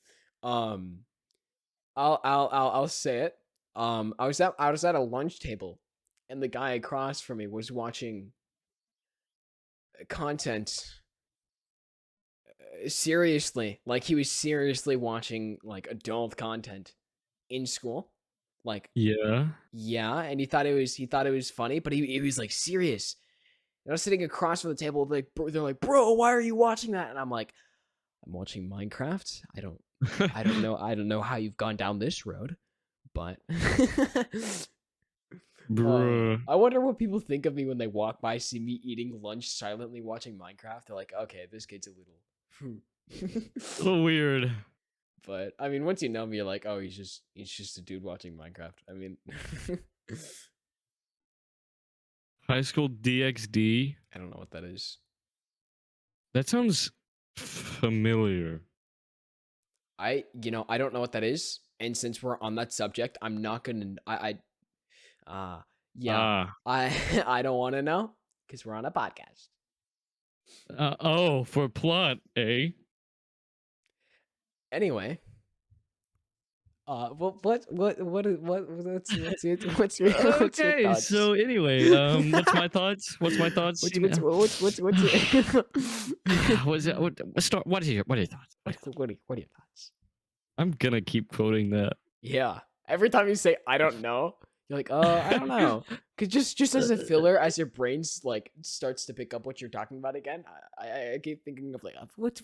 S1: I'll say it. I was at a lunch table, and the guy across from me was watching content seriously. Like he was seriously watching like adult content in school. Like
S2: Yeah.
S1: yeah, and he thought it was funny, but he was like serious. And I was sitting across from the table, like they're like, bro, why are you watching that? And I'm like, I'm watching Minecraft. I don't know how you've gone down this road, but
S2: Bruh.
S1: I wonder what people think of me when they walk by, see me eating lunch silently watching Minecraft. They're like, okay, this kid's a little
S2: So weird.
S1: But I mean, once you know me, you're like, oh, he's just a dude watching Minecraft. I mean,
S2: High School DxD.
S1: I don't know what that is.
S2: That sounds familiar.
S1: I don't know what that is. And since we're on that subject, I'm not gonna. Yeah. I don't want to know because we're on a podcast.
S2: Oh, for plot, eh?
S1: Anyway. What's your
S2: Okay,
S1: thoughts?
S2: so anyway, what's my thoughts? What's my thoughts?
S1: What's
S2: You know?
S1: what's
S2: What are your thoughts?
S1: what are your thoughts?
S2: I'm gonna keep quoting that.
S1: Yeah. Every time you say I don't know, you're like, I don't know. Cause just as a filler, as your brain's like starts to pick up what you're talking about again, I keep thinking of like, what's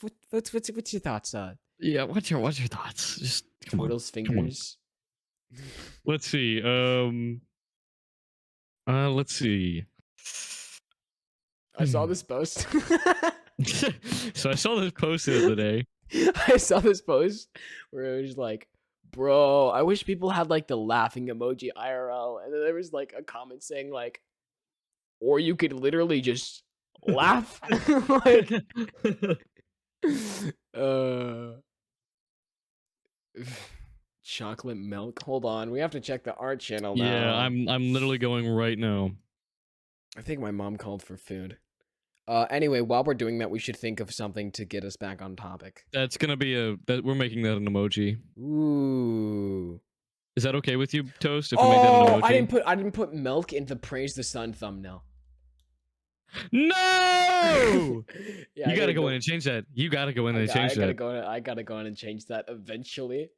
S1: your thoughts?
S2: Yeah, what's your thoughts? Just come on.
S1: Twiddles fingers.
S2: Let's see. Let's see.
S1: I saw this post.
S2: So I saw this post the other day.
S1: I saw this post where it was like, bro, I wish people had like the laughing emoji IRL. And then there was like a comment saying like, or you could literally just laugh. Like, chocolate milk. Hold on, we have to check the art channel now.
S2: Yeah, I'm literally going right now.
S1: I think my mom called for food. Anyway, while we're doing that, we should think of something to get us back on topic.
S2: That's gonna be we're making that an emoji.
S1: Ooh.
S2: Is that okay with you, Toast? If we make that an emoji?
S1: I didn't put milk in the praise the sun thumbnail.
S2: No!
S1: Yeah,
S2: You gotta go in and change that. You gotta go in and change that.
S1: I gotta go in and change that eventually.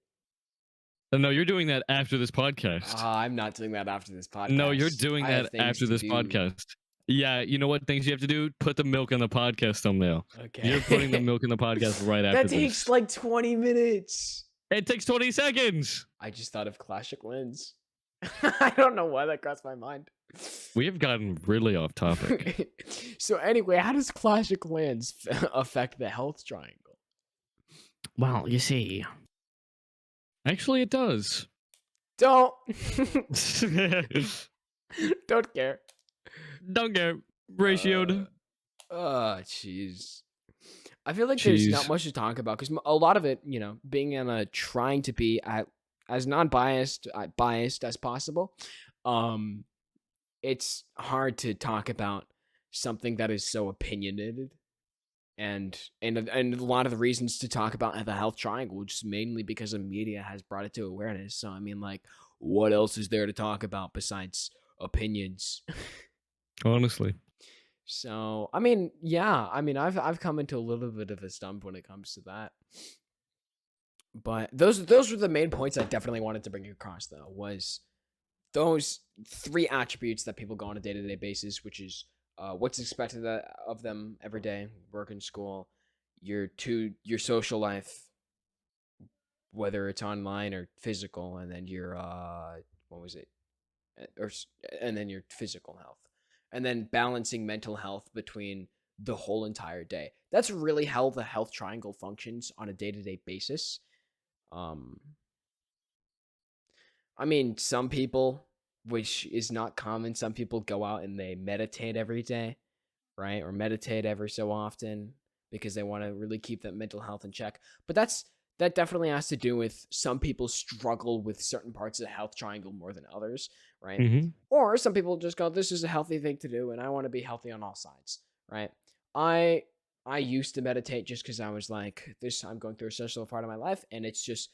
S2: No, you're doing that after this podcast.
S1: I'm not doing that after this podcast.
S2: No, you're doing
S1: I have
S2: that
S1: things
S2: after
S1: to
S2: this
S1: do.
S2: podcast. Yeah, you know what things you have to do? Put the milk in the podcast thumbnail.
S1: Okay.
S2: You're putting the milk in the podcast right after
S1: That takes
S2: this.
S1: like 20 minutes.
S2: It takes 20 seconds.
S1: I just thought of Clash of Clans. I don't know why that crossed my mind.
S2: We have gotten really off topic.
S1: So anyway, how does Clash of Clans affect the health triangle?
S3: Well, you see,
S2: Actually, it does.
S1: Don't don't care.
S2: Don't get ratioed.
S1: Jeez. I feel like there's not
S2: Jeez.
S1: much to talk about because a lot of it, being in a trying to be as non-biased biased as possible. It's hard to talk about something that is so opinionated, and a lot of the reasons to talk about the health triangle just mainly because of media has brought it to awareness. So I mean, like, what else is there to talk about besides opinions?
S2: Honestly.
S1: So I mean, yeah, I mean, I've come into a little bit of a stump when it comes to that. But those were the main points I definitely wanted to bring across, though, was those three attributes that people go on a day-to-day basis, which is what's expected of them every day, work and school, your social life, whether it's online or physical, and then your what was it, and then your physical health, and then balancing mental health between the whole entire day. That's really how the health triangle functions on a day-to-day basis. I mean, some people, which is not common, some people go out and they meditate every day, right? Or meditate every so often because they want to really keep that mental health in check. But that definitely has to do with some people struggle with certain parts of the health triangle more than others, right?
S2: Mm-hmm.
S1: Or some people just go, this is a healthy thing to do and I want to be healthy on all sides, right? I used to meditate just because I was like, I'm going through a stressful part of my life, and it's just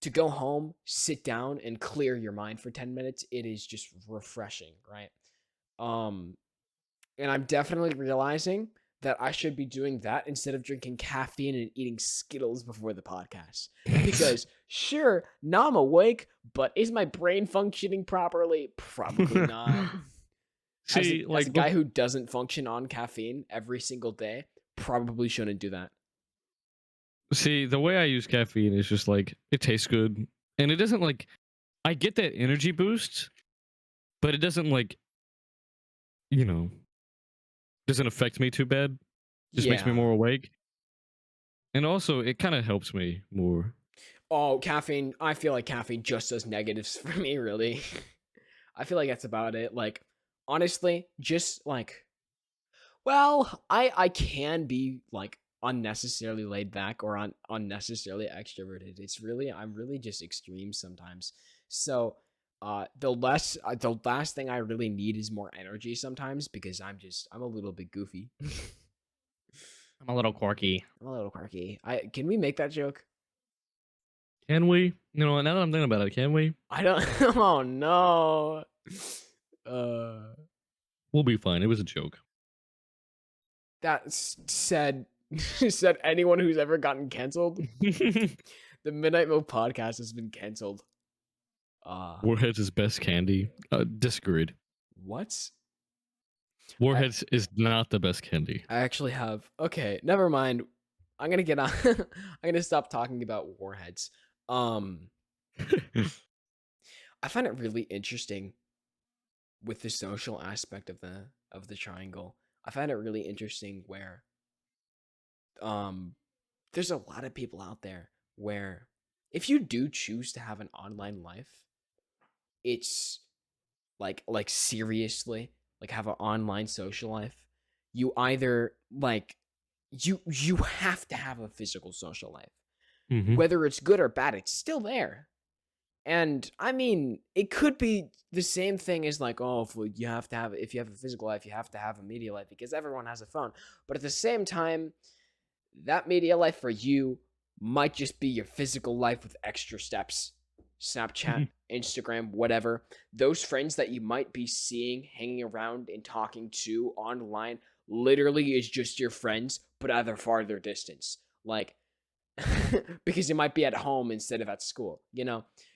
S1: to go home, sit down, and clear your mind for 10 minutes. It is just refreshing, right? And I'm definitely realizing that I should be doing that instead of drinking caffeine and eating Skittles before the podcast. Because sure, now I'm awake, but is my brain functioning properly? Probably not.
S2: See,
S1: as a guy who doesn't function on caffeine every single day, probably shouldn't do that.
S2: See, the way I use caffeine is just like it tastes good, and it doesn't like. I get that energy boost, but it doesn't like, doesn't affect me too bad. Just makes me more awake, and also it kind of helps me more.
S1: Oh, caffeine! I feel like caffeine just does negatives for me. Really, I feel like that's about it. Like, honestly, just like, well, I can be like unnecessarily laid back or unnecessarily extroverted. I'm really just extreme sometimes. So the last thing I really need is more energy sometimes because I'm a little bit goofy.
S3: I'm a little quirky.
S1: Can we make that joke?
S2: Can we? Now that I'm thinking about it, can we?
S1: I don't. Oh no.
S2: We'll be fine. It was a joke.
S1: That said anyone who's ever gotten canceled. The Midnight Milk podcast has been canceled.
S2: Warheads is best candy. Disagreed.
S1: What?
S2: Warheads is not the best candy.
S1: I actually have. Okay, never mind. I'm gonna get on. I'm gonna stop talking about Warheads. I find it really interesting with the social aspect of the triangle. I find it really interesting where there's a lot of people out there where if you do choose to have an online life, it's like seriously, like have an online social life, you either like you have to have a physical social life.
S2: Mm-hmm.
S1: Whether it's good or bad, it's still there. And I mean, it could be the same thing as like, oh, if you have a physical life, you have to have a media life because everyone has a phone. But at the same time, that media life for you might just be your physical life with extra steps. Snapchat, Instagram, whatever. Those friends that you might be seeing, hanging around, and talking to online literally is just your friends, but at a farther distance. Like, because you might be at home instead of at school,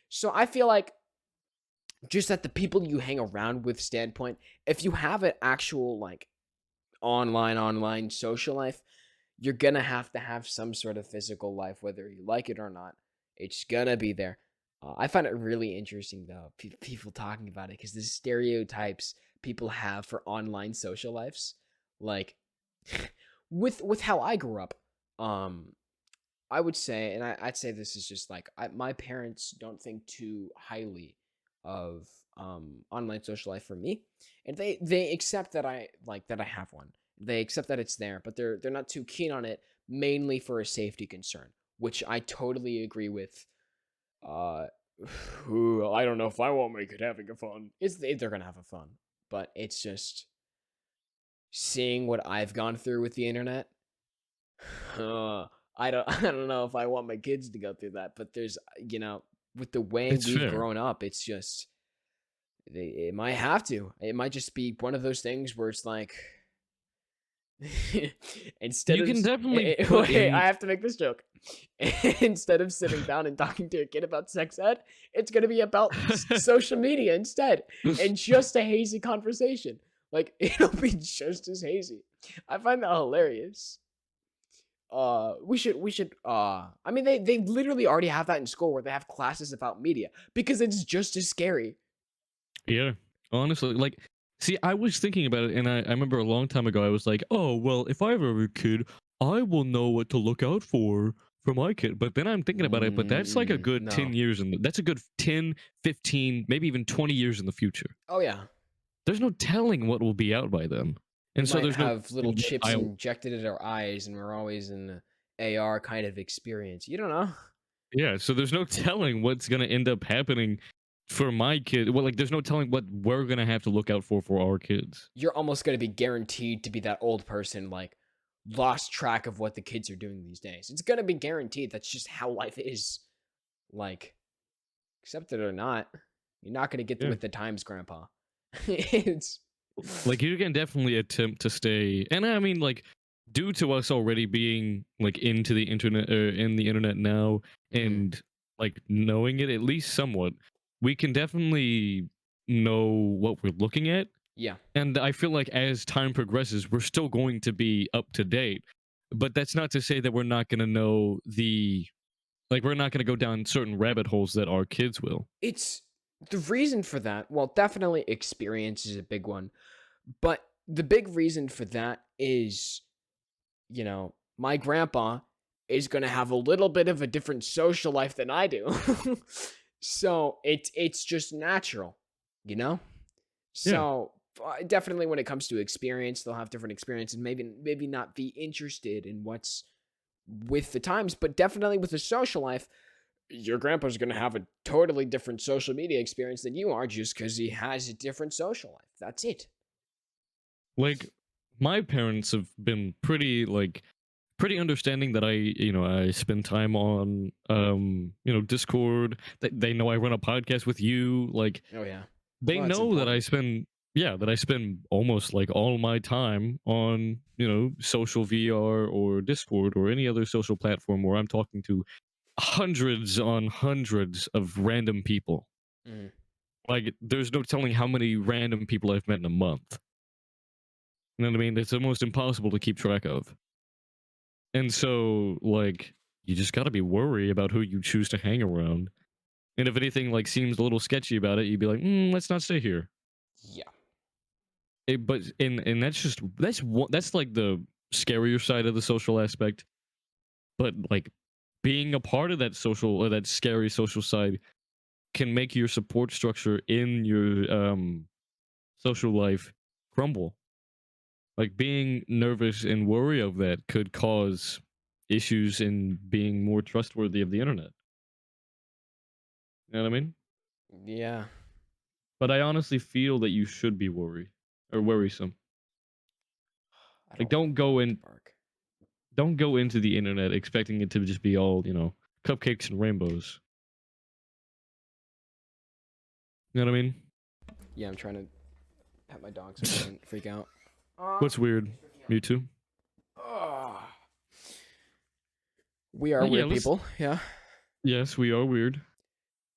S1: So I feel like just at the people you hang around with standpoint, if you have an actual like online social life, you're gonna have to have some sort of physical life, whether you like it or not. It's gonna be there. I find it really interesting though, people talking about it because the stereotypes people have for online social lives, like with how I grew up, um, I would say, and I'd say this is just like my parents don't think too highly of online social life for me, and they accept that I have one. They accept that it's there, but they're not too keen on it, mainly for a safety concern, which I totally agree with. Uh, I don't know if I won't make it having a fun. They're gonna have a fun, but it's just seeing what I've gone through with the internet. I don't know if I want my kids to go through that, but there's with the way
S2: It's
S1: we've
S2: fair.
S1: grown up, it's just it might have to. It might just be one of those things where it's like instead
S2: You
S1: of
S2: can definitely put
S1: wait,
S2: in.
S1: I have to make this joke. Instead of sitting down and talking to a kid about sex ed, it's gonna be about social media instead, and just a hazy conversation. Like it'll be just as hazy. I find that hilarious. We should I mean they literally already have that in school where they have classes about media because it's just as scary.
S2: Yeah, honestly, like, see, I was thinking about it, and I remember a long time ago, I was like, oh, well, if I ever have a kid, I will know what to look out for my kid. But then I'm thinking about it, but that's like a good 10
S1: No.
S2: years, that's a good 10, 15, maybe even 20 years in the future.
S1: Oh yeah.
S2: There's no telling what will be out by then.
S1: We
S2: And so
S1: might
S2: there's no
S1: have little
S2: telling what
S1: chips injected into our eyes and we're always in the AR kind of experience. You don't know.
S2: Yeah, so there's no telling what's gonna end up happening for my kid. Well, like, there's no telling what we're gonna have to look out for our kids.
S1: You're almost going to be guaranteed to be that old person like lost track of what the kids are doing these days. It's going to be guaranteed. That's just how life is. Like, accept it or not, you're not going to get
S2: Yeah.
S1: with the times, Grandpa. It's
S2: Like, you can definitely attempt to stay, and I mean, like, due to us already being like into the internet or in the internet now,
S1: Mhm.
S2: and like knowing it at least somewhat, we can definitely know what we're looking at.
S1: Yeah.
S2: And I feel like as time progresses, we're still going to be up to date. But that's not to say that we're not going to know we're not going to go down certain rabbit holes that our kids will.
S1: It's the reason for that. Well, definitely experience is a big one. But the big reason for that is, my grandpa is going to have a little bit of a different social life than I do. So it's just natural, you know?
S2: Yeah.
S1: So definitely when it comes to experience, they'll have different experiences, maybe not be interested in what's with the times, but definitely with the social life, your grandpa's going to have a totally different social media experience than you are just because he has a different social life. That's it.
S2: Like, my parents have been pretty understanding that I spend time on Discord. They know I run a podcast with you. Like,
S1: Oh, yeah.
S2: they
S1: Well, that's
S2: know that
S1: important.
S2: I spend almost like all my time on social VR or Discord or any other social platform where I'm talking to hundreds on hundreds of random people.
S1: Mhm.
S2: Like, there's no telling how many random people I've met in a month. You know what I mean? It's almost impossible to keep track of. And so, like, you just got to be worried about who you choose to hang around. And if anything like seems a little sketchy about it, you'd be like, let's not stay here.
S1: Yeah.
S2: But and that's like the scarier side of the social aspect. But like, being a part of that social or that scary social side can make your support structure in your social life crumble. Like, being nervous and worry of that could cause issues in being more trustworthy of the internet. You know what I mean?
S1: Yeah.
S2: But I honestly feel that you should be worried or worrisome.
S1: I
S2: Like,
S1: don't want my dog to bark.
S2: don't go into the internet expecting it to just be all, cupcakes and rainbows. You know what I mean?
S1: Yeah, I'm trying to pet my dog so he doesn't freak out.
S2: What's weird? Me too.
S1: We are
S2: Yeah,
S1: weird people. Yeah.
S2: Yes, we are weird.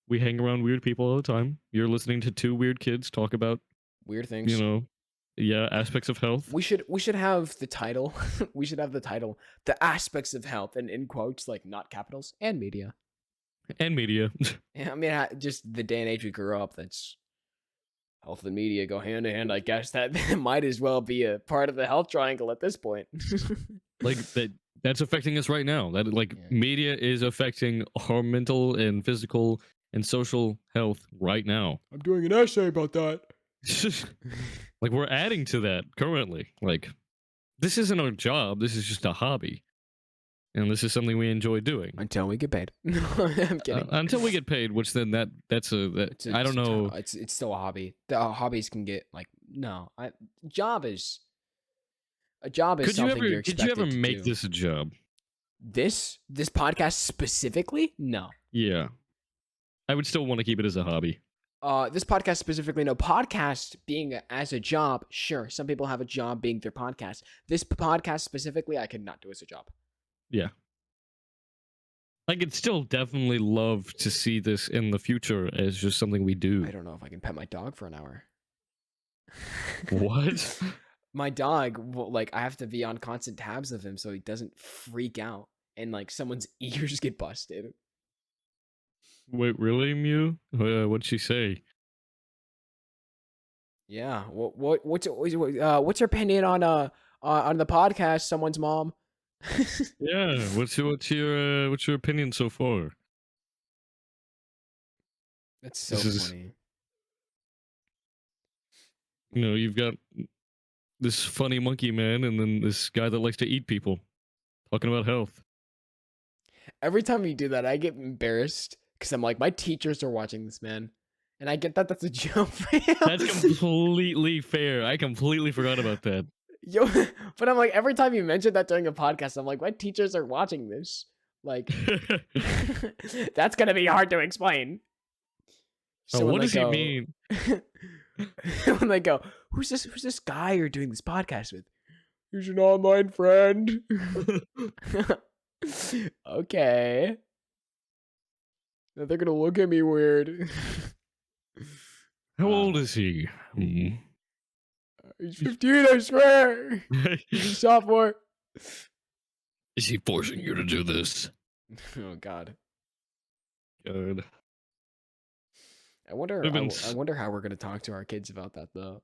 S2: We hang around weird people all the time. You're listening to two weird kids talk about,
S1: Weird things.
S2: aspects of health.
S1: We should have the title. We should have the title, "The Aspects of Health," and in quotes, like not capitals, and media.
S2: And media.
S1: Yeah, I mean, just the day and age we grew up. That's health and media go hand in hand. I guess that might as well be a part of the health triangle at this point.
S2: Like that's affecting us right now. That like
S1: Yeah.
S2: media is affecting our mental and physical and social health right now.
S1: I'm doing an essay about that.
S2: Like we're adding to that currently. Like this isn't our job. This is just a hobby, and this is something we enjoy doing
S1: Until we get paid. No, I'm kidding.
S2: until we get paid. Which then that's I don't know.
S1: It's still a hobby. The hobbies can get like no. Job is a job is something you're
S2: Did you
S1: expected
S2: ever
S1: to
S2: make
S1: do.
S2: this a job?
S1: This podcast specifically? No.
S2: Yeah, I would still want to keep it as a hobby.
S1: This podcast specifically, no. Podcast being as a job, sure. Some people have a job being their podcast. This podcast specifically, I could not do as a job.
S2: Yeah. I could still definitely love to see this in the future as just something we do.
S1: I don't know if I can pet my dog for an hour.
S2: What?
S1: My dog, like, I have to be on constant tabs of him so he doesn't freak out and like someone's ears get busted.
S2: Wait, really, Mew? What'd she say?
S1: Yeah. What's your opinion on the podcast? Someone's mom.
S2: Yeah. What's your opinion so far?
S1: That's so
S2: This is-
S1: funny.
S2: You know, you've got this funny monkey man, and then this guy that likes to eat people, talking about health.
S1: Every time you do that, I get embarrassed because I'm like, my teachers are watching this, man, and I get that that's a joke for you.
S2: That's completely fair. I completely forgot about that.
S1: Yo, but I'm like, every time you mention that during a podcast, I'm like, my teachers are watching this. Like, that's gonna be hard to explain.
S2: Oh,
S1: when
S2: what
S1: they
S2: does he
S1: go-
S2: mean?
S1: when they go, who's this guy you're doing this podcast with? He's an online friend. Okay. Now they're gonna look at me weird.
S2: How old is he? Hmm.
S1: He's 15, I swear. He's a sophomore.
S2: Is he forcing you to do this?
S1: Oh God.
S2: God.
S1: I wonder.
S2: I've been
S1: I wonder how we're gonna talk to our kids about that though.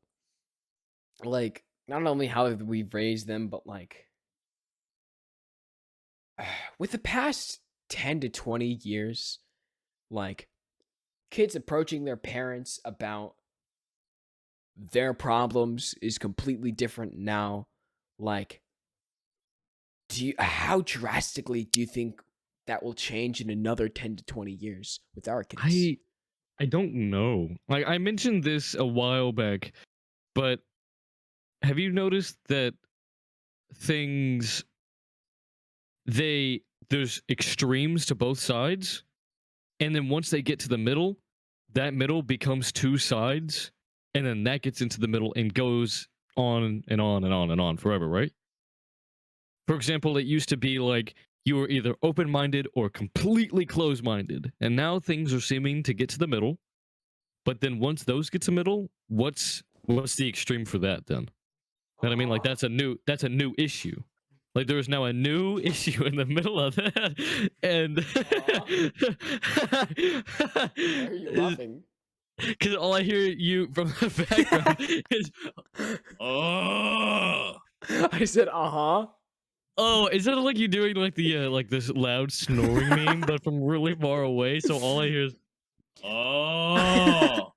S1: Like, not only how we raised them, but like, with the past 10 to 20 years, like, kids approaching their parents about their problems is completely different now. Like, how drastically do you think that will change in another 10 to 20 years with our kids?
S2: I don't know. Like I mentioned this a while back, but have you noticed that things there's extremes to both sides, and then once they get to the middle, that middle becomes two sides, and then that gets into the middle and goes on and on and on and on forever, right? For example, it used to be like you were either open-minded or completely closed-minded, and now things are seeming to get to the middle. But then once those get to middle, what's the extreme for that then? You know what I mean? Like that's a new issue. Like there is now a new issue in the middle of that, and
S1: Why are you laughing?
S2: Because all I hear you from the background is, oh.
S1: I said, uh-huh.
S2: Oh, is that like you doing like the like this loud snoring meme, but from really far away? So all I hear is, oh,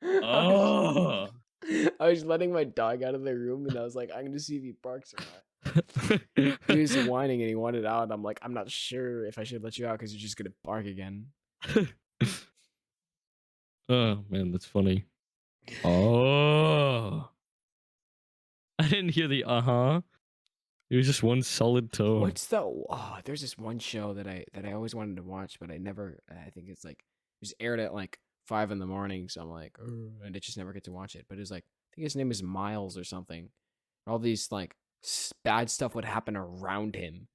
S2: oh.
S1: I was letting my dog out of the room, and I was like, I'm gonna see if he barks or not. He was whining and he wanted out. And I'm like, I'm not sure if I should let you out because you're just gonna bark again.
S2: Oh man, that's funny. Oh, I didn't hear the uh-huh. It was just one solid tone.
S1: What's the? Oh, there's this one show that I always wanted to watch, but I never. I think it's like it was aired at like 5 a.m. So I'm like, "Ugh," and I just never get to watch it. But it was like, I think his name is Miles or something. All these like bad stuff would happen around him.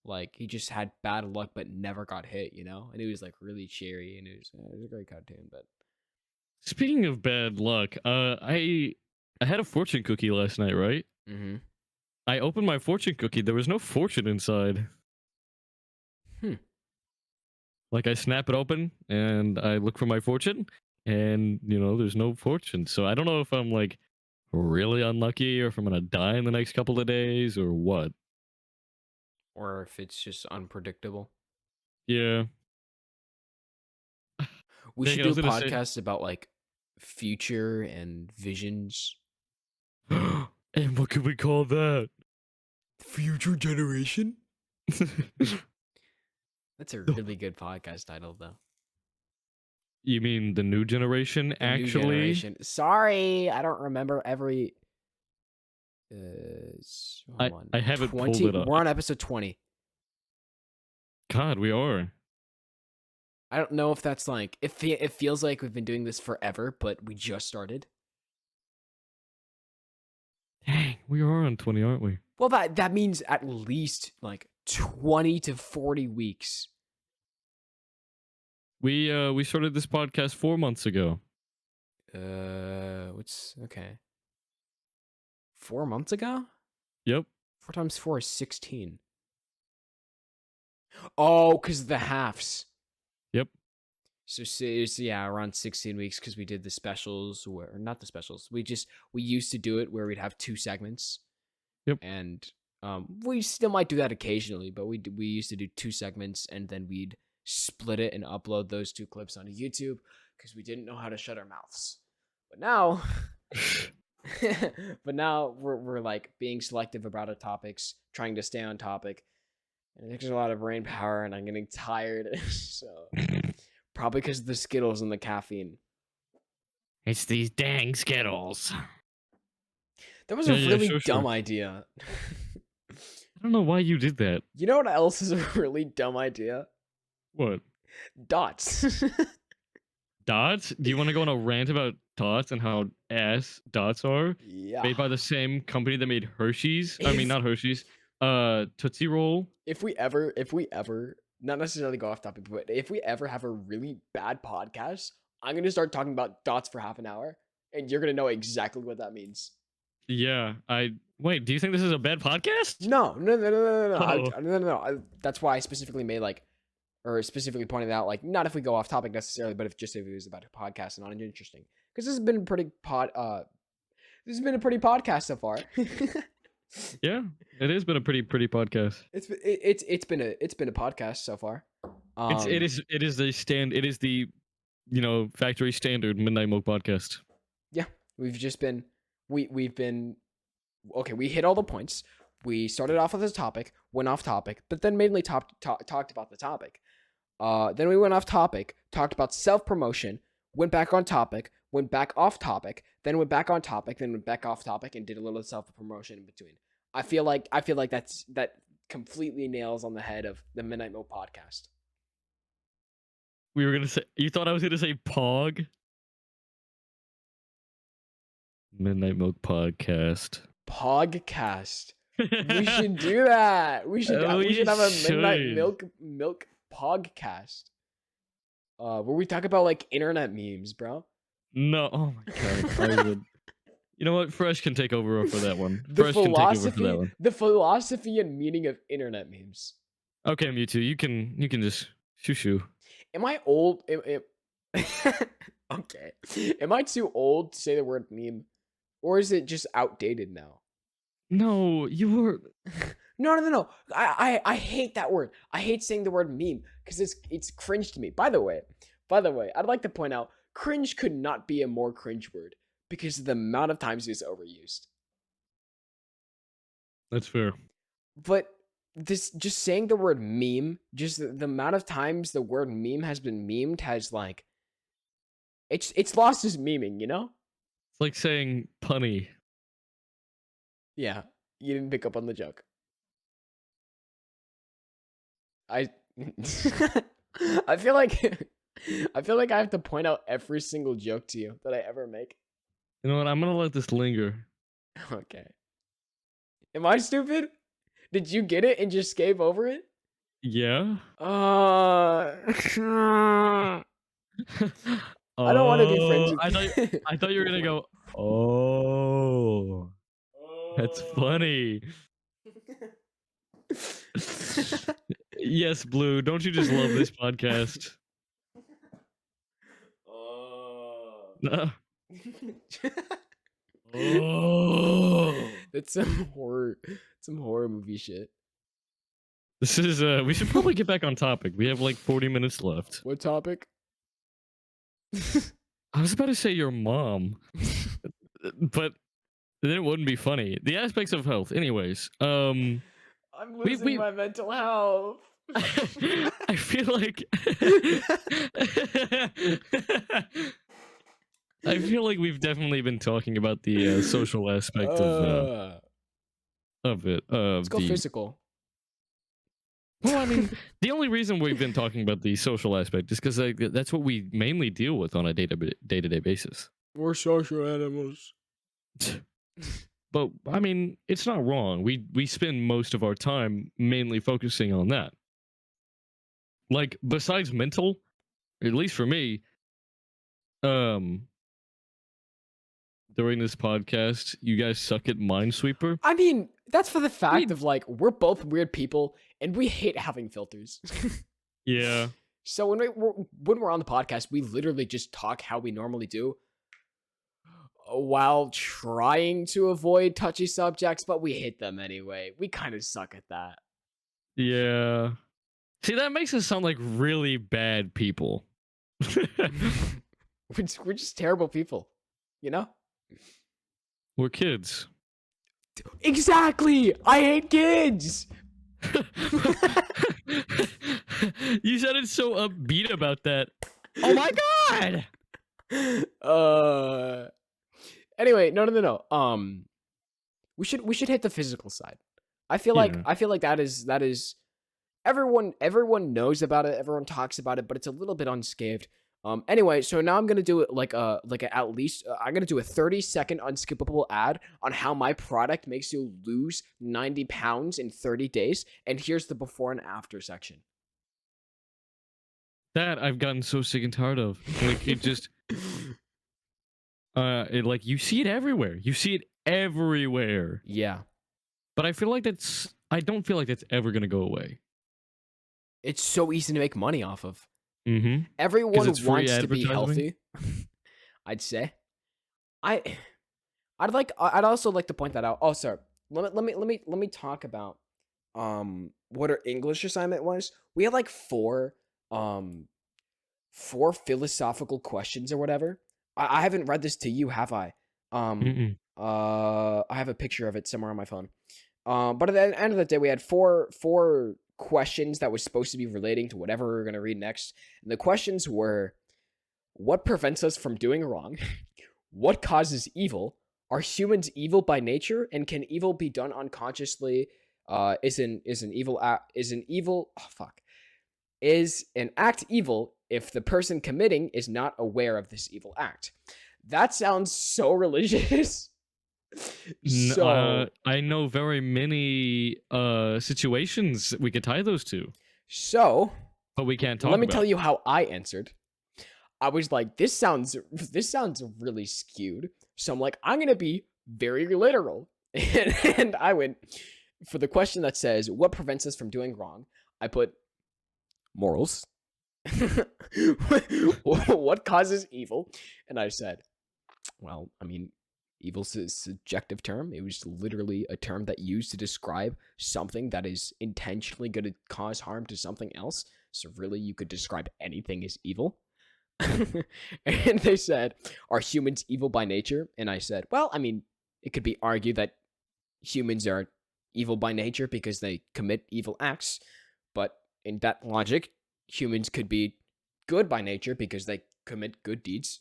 S1: Like he just had bad luck, but never got hit, you know. And he was like really cheery, and it was a great cartoon. But
S2: Speaking of bad luck, I had a fortune cookie last night, right?
S1: mm-hmm.
S2: I opened my fortune cookie. There was no fortune inside. Like I snap it open and I look for my fortune, and there's no fortune. So I don't know if I'm like really unlucky or if I'm gonna die in the next couple of days or what.
S1: Or if it's just unpredictable.
S2: Yeah.
S1: We
S2: Dang
S1: should
S2: it, I
S1: do a
S2: was gonna say.
S1: podcast about like future and visions.
S2: And what could we call that?
S1: Future generation? That's a really good podcast title, though.
S2: You mean the new generation?
S1: The new
S2: Actually,
S1: generation. Sorry, I don't remember every. Hold on.
S2: I haven't
S1: 20.
S2: pulled it up.
S1: We're on episode 20.
S2: God, we are.
S1: I don't know if that's like it feels like we've been doing this forever, but we just started.
S2: Dang, we are on 20, aren't we?
S1: Well, that means at least like 20 to 40 weeks.
S2: We started this podcast 4 months ago.
S1: What's okay? 4 months ago?
S2: Yep.
S1: 4 times 4 is 16. Oh, because the halves.
S2: Yep.
S1: So yeah, around 16 weeks because we did the specials, or not the specials. We used to do it where we'd have 2 segments.
S2: Yep.
S1: And we still might do that occasionally, but we used to do 2 segments, and then we'd split it and upload those 2 clips onto YouTube because we didn't know how to shut our mouths. But now, we're like being selective about our topics, trying to stay on topic, and it takes a lot of brain power, and I'm getting tired. So probably because of the Skittles and the caffeine.
S3: It's these dang Skittles.
S1: That was a really dumb
S2: sure.
S1: idea.
S2: I don't know why you did that.
S1: You know what else is a really dumb idea?
S2: What?
S1: Dots.
S2: Dots? Do you want to go on a rant about dots and how ass dots are?
S1: Yeah.
S2: Made by the same company that made Hershey's. I mean, not Hershey's. Tootsie Roll.
S1: If we ever, not necessarily go off topic, but if we ever have a really bad podcast, I'm gonna start talking about dots for half an hour, and you're gonna know exactly what that means.
S2: Yeah. Wait. Do you think this is a bad podcast?
S1: No.
S2: Oh.
S1: No. That's why I specifically made specifically pointed out, like, not if we go off topic necessarily, but if it was about a podcast and not interesting, because this has been a pretty podcast so far.
S2: Yeah, it has been a pretty podcast.
S1: It's been a podcast so far.
S2: It is the factory standard Midnight Milk podcast.
S1: Yeah, we've been okay. We hit all the points. We started off with a topic, went off topic, but then mainly talked about the topic. Then we went off topic, talked about self-promotion, went back on topic, went back off topic, then went back on topic, then went back off topic, and did a little self-promotion in between. I feel like that completely nails on the head of the Midnight Milk podcast.
S2: We were gonna say, you thought I was gonna say Pog? Midnight Milk podcast.
S1: Podcast. We should do that. We should have a Midnight Milk podcast. Where we talk about like internet memes, bro.
S2: No, oh my god, I would. You know what? Fresh can take over for that one.
S1: The philosophy and meaning of internet memes.
S2: Okay, Mewtwo, you can just shoo.
S1: Am I old? Okay. Am I too old to say the word meme, or is it just outdated now?
S2: No, you were.
S1: No. I hate that word. I hate saying the word meme because it's cringe to me. By the way, I'd like to point out cringe could not be a more cringe word because of the amount of times it's overused.
S2: That's fair.
S1: But this just saying the word meme, just the amount of times the word meme has been memed has like it's lost its meaning, you know?
S2: It's like saying punny.
S1: Yeah, you didn't pick up on the joke. I feel like I have to point out every single joke to you that I ever make.
S2: You know what? I'm gonna let this linger.
S1: Okay. Am I stupid? Did you get it and just skip over it?
S2: Yeah.
S1: I don't want to be friends with you.
S2: I thought you were gonna go. Oh, that's funny. Yes, Blue. Don't you just love this podcast? No.
S3: Oh.
S1: That's some horror movie shit.
S2: This is we should probably get back on topic. We have like 40 minutes left.
S1: What topic?
S2: I was about to say your mom. But then it wouldn't be funny. The aspects of health. Anyways,
S1: I'm losing my mental health.
S2: I feel like I feel like we've definitely been talking about the social aspect of it.
S1: Let's go physical.
S2: Well, I mean, the only reason we've been talking about the social aspect is because that's what we mainly deal with on a day-to-day basis.
S1: We're social animals.
S2: But I mean, it's not wrong. We spend most of our time mainly focusing on that. Like, besides mental, at least for me, during this podcast, you guys suck at Minesweeper.
S1: I mean, that's for the fact of like we're both weird people and we hate having filters.
S2: Yeah.
S1: So when we're on the podcast, we literally just talk how we normally do, while trying to avoid touchy subjects, but we hit them anyway. We kind of suck at that.
S2: Yeah. See, that makes us sound like really bad people.
S1: We're just terrible people, you know?
S2: We're kids.
S1: Exactly! I hate kids!
S2: You sounded so upbeat about that. Oh my god!
S1: Anyway, no. We should hit the physical side. I feel like that is everyone knows about it, everyone talks about it, but it's a little bit unscathed. Anyway, so now I'm gonna do it I'm gonna do a 30-second unskippable ad on how my product makes you lose 90 pounds in 30 days, and here's the before and after section.
S2: That I've gotten so sick and tired of. Like, it just like, you see it everywhere. You see it everywhere.
S1: Yeah.
S2: But I don't feel like that's ever gonna go away.
S1: It's so easy to make money off of.
S2: Mm-hmm.
S1: Everyone wants to be healthy. I'd say. I'd also like to point that out. Oh, sorry. Let me talk about what our English assignment was. We had like four philosophical questions or whatever. I haven't read this to you, have I? I have a picture of it somewhere on my phone. But at the end of the day, we had four questions that was supposed to be relating to whatever we were going to read next. And the questions were: what prevents us from doing wrong? What causes evil? Are humans evil by nature? And can evil be done unconsciously? Is an act evil if the person committing is not aware of this evil act? That sounds so religious. So
S2: I know very many situations we could tie those to.
S1: So,
S2: but we can't talk.
S1: Let me tell you how I answered. I was like, this sounds really skewed. So I'm like, I'm gonna be very literal, and I went for the question that says, "What prevents us from doing wrong?" I put morals. What causes evil? And I said, well, I mean, evil's a subjective term. It was literally a term that used to describe something that is intentionally going to cause harm to something else. So really, you could describe anything as evil. And they said, are humans evil by nature? And I said, well, I mean, it could be argued that humans are evil by nature because they commit evil acts. But in that logic, humans could be good by nature because they commit good deeds.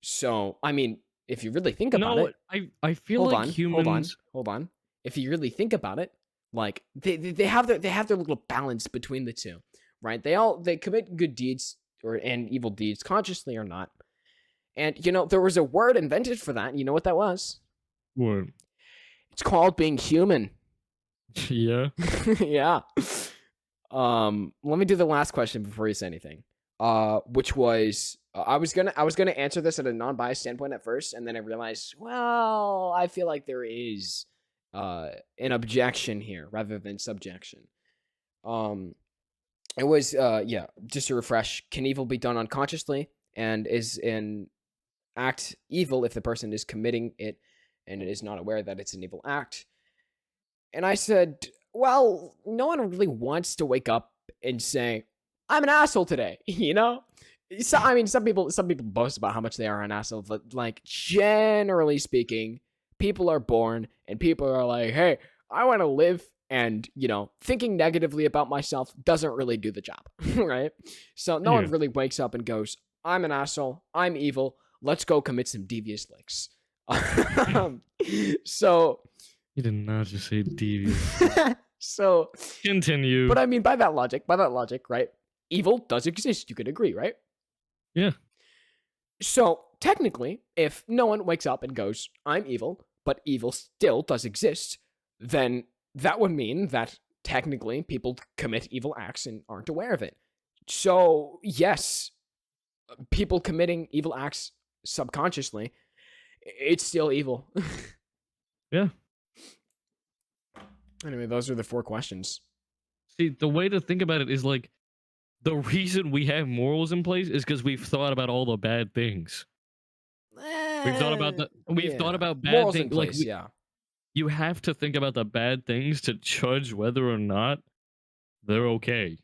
S1: So, I mean, if you really think about it,
S2: I feel like humans.
S1: Hold on. If you really think about it, like they have their little balance between the two, right? They commit good deeds and evil deeds, consciously or not. And there was a word invented for that. You know what that was?
S2: What?
S1: It's called being human.
S2: Yeah.
S1: Yeah. Let me do the last question before you say anything. Which was I was gonna answer this at a non-biased standpoint at first, and then I realized, well, I feel like there is an objection here rather than subjection. It was just to refresh, can evil be done unconsciously, and is an act evil if the person is committing it and is not aware that it's an evil act? And I said, well, no one really wants to wake up and say, I'm an asshole today, you know? So, I mean, some people boast about how much they are an asshole, but like generally speaking, people are born and people are like, hey, I want to live, and thinking negatively about myself doesn't really do the job, right? So no one really wakes up and goes, I'm an asshole, I'm evil, let's go commit some devious licks. So
S2: You did not just say devious.
S1: so
S2: Continue.
S1: But I mean, by that logic, right? Evil does exist. You could agree, right?
S2: Yeah.
S1: So technically, if no one wakes up and goes, I'm evil, but evil still does exist, then that would mean that technically people commit evil acts and aren't aware of it. So yes, people committing evil acts subconsciously, it's still evil.
S2: Yeah.
S1: Anyway, those are the 4 questions.
S2: See, the way to think about it is like, the reason we have morals in place is because we've thought about all the bad things. We've thought about thought about bad
S1: morals in
S2: things.
S1: place,
S2: Like,
S1: yeah.
S2: you have to think about the bad things to judge whether or not they're okay.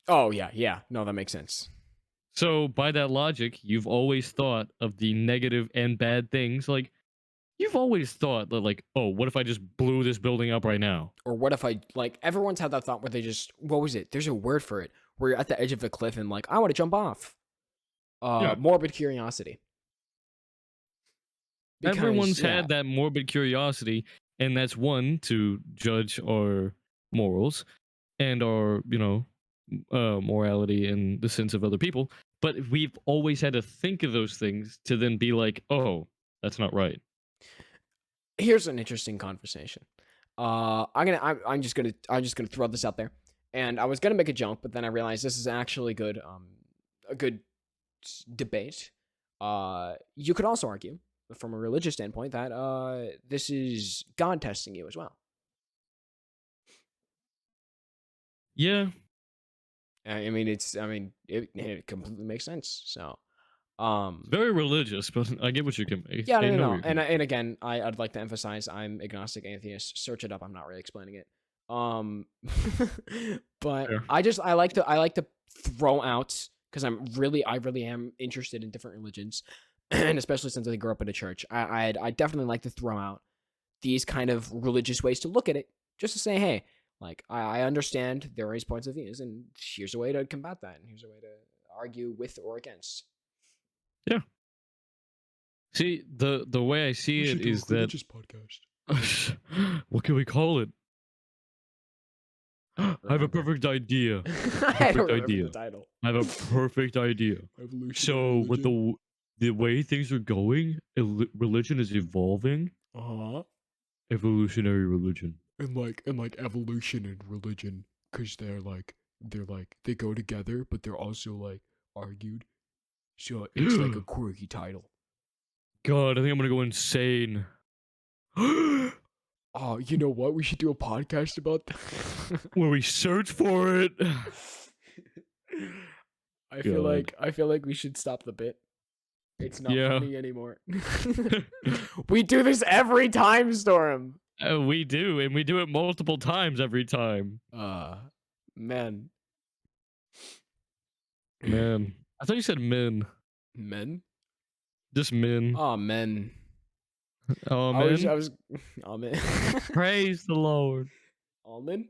S1: Oh, yeah. No, that makes sense.
S2: So, by that logic, you've always thought of the negative and bad things. Like, you've always thought that, like, oh, what if I just blew this building up right now?
S1: Or what if everyone's had that thought where they just, what was it? There's a word for it, where you're at the edge of a cliff and like, I want to jump off. Morbid curiosity. Because,
S2: everyone's had that morbid curiosity, and that's one, to judge our morals and our, morality in the sense of other people. But we've always had to think of those things to then be like, oh, that's not right.
S1: Here's an interesting conversation. I'm just gonna throw this out there, and I was gonna make a joke, but then I realized this is actually a good debate. You could also argue from a religious standpoint that this is God testing you as well.
S2: Yeah.
S1: I mean, it completely makes sense. So,
S2: very religious, but I get what you can make.
S1: Yeah, no. And again, I'd like to emphasize, I'm agnostic atheist. Search it up. I'm not really explaining it. But
S2: Fair.
S1: I like to throw out, because I really am interested in different religions, and especially since I grew up in a church, I definitely like to throw out these kind of religious ways to look at it, just to say, hey, like, I understand there are these points of views, and here's a way to combat that, and here's a way to argue with or against.
S2: Yeah. See, the way I see it is that
S1: Podcast.
S2: what can we call it? I have a perfect idea.
S1: I don't remember the title.
S2: I have a perfect idea. So with the way things are going, religion is evolving. Evolutionary religion.
S4: And like evolution and religion, because they go together, but they're also like argued. So it's like a quirky title.
S2: God, I think I'm gonna go insane.
S4: Oh, you know what? We should do a podcast about that.
S2: Where we search for it.
S1: I feel like we should stop the bit. It's not funny anymore. We do this every time, Storm.
S2: We do, and we do it multiple times every time.
S1: Men.
S2: Man. I thought you said men.
S1: Men?
S2: Just men.
S1: Oh, men.
S2: Oh, man.
S1: I was almond.
S2: Praise the Lord.
S1: Almond?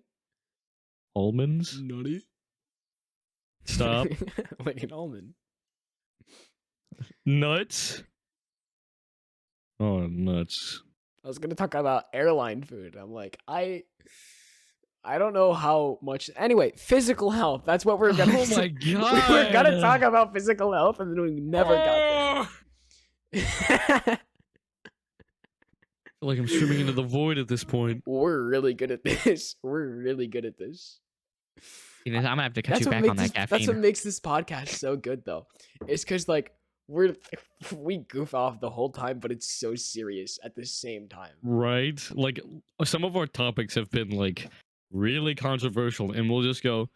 S2: Almonds?
S4: Nutty?
S2: Stop.
S1: Like an almond.
S2: Nuts? Oh, nuts.
S1: I was gonna talk about airline food. I'm like, I don't know how much. Anyway, physical health. That's what we're gonna.
S2: Oh my god!
S1: We were gonna talk about physical health, and then we never got there.
S2: Like I'm swimming into the void at this point.
S1: We're really good at this.
S3: I'm gonna have to cut you back on that caffeine.
S1: That's what makes this podcast so good, though. It's because like we goof off the whole time, but it's so serious at the same time.
S2: Right? Like some of our topics have been like really controversial, and we'll just go,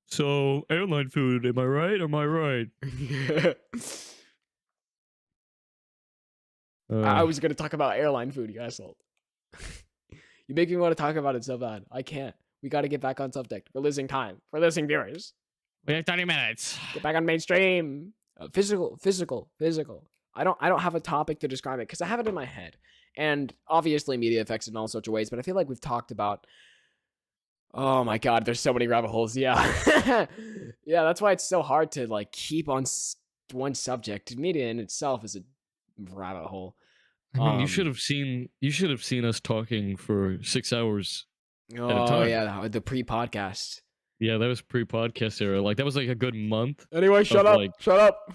S2: so airline food, am I right? Am I right?
S1: I was gonna talk about airline food, you asshole. You make me want to talk about it so bad. I can't. We got to get back on subject. We're losing time. We're losing viewers.
S3: We have 30 minutes.
S1: Get back on mainstream. Physical. I don't have a topic to describe it because I have it in my head, and obviously media affects it in all sorts of ways. But I feel like we've talked about. Oh my God, there's so many rabbit holes. Yeah, yeah. That's why it's so hard to like keep on one subject. Media in itself is a rabbit hole.
S2: I mean, you should have seen us talking for 6 hours.
S1: Oh
S2: time.
S1: yeah, the pre-podcast.
S2: Yeah, that was pre-podcast era. Like that was like a good month.
S1: Anyway, shut up.
S2: Like...
S1: Shut up.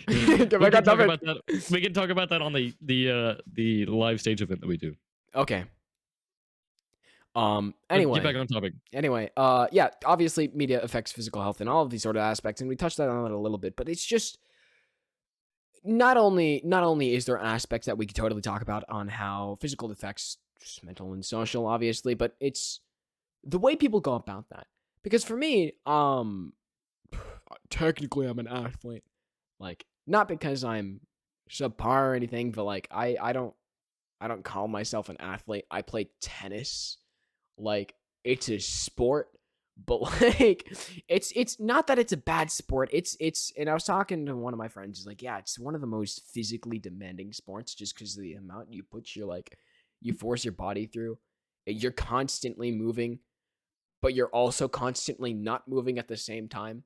S2: We can talk about that. We can talk about that on the live stage event that we do.
S1: Okay. Anyway.
S2: Get back on topic.
S1: Anyway, yeah, obviously media affects physical health and all of these sort of aspects, and we touched on it a little bit, but it's just not only is there aspects that we could totally talk about on how physical affects just mental and social, obviously, but it's the way people go about that. Because for me, technically I'm an athlete. Like, not because I'm subpar or anything, but like I don't call myself an athlete. I play tennis. Like, it's a sport, but like it's not that it's a bad sport. It's and I was talking to one of my friends. He's like, yeah, it's one of the most physically demanding sports just because of the amount you put you force your body through. You're constantly moving, but you're also constantly not moving at the same time.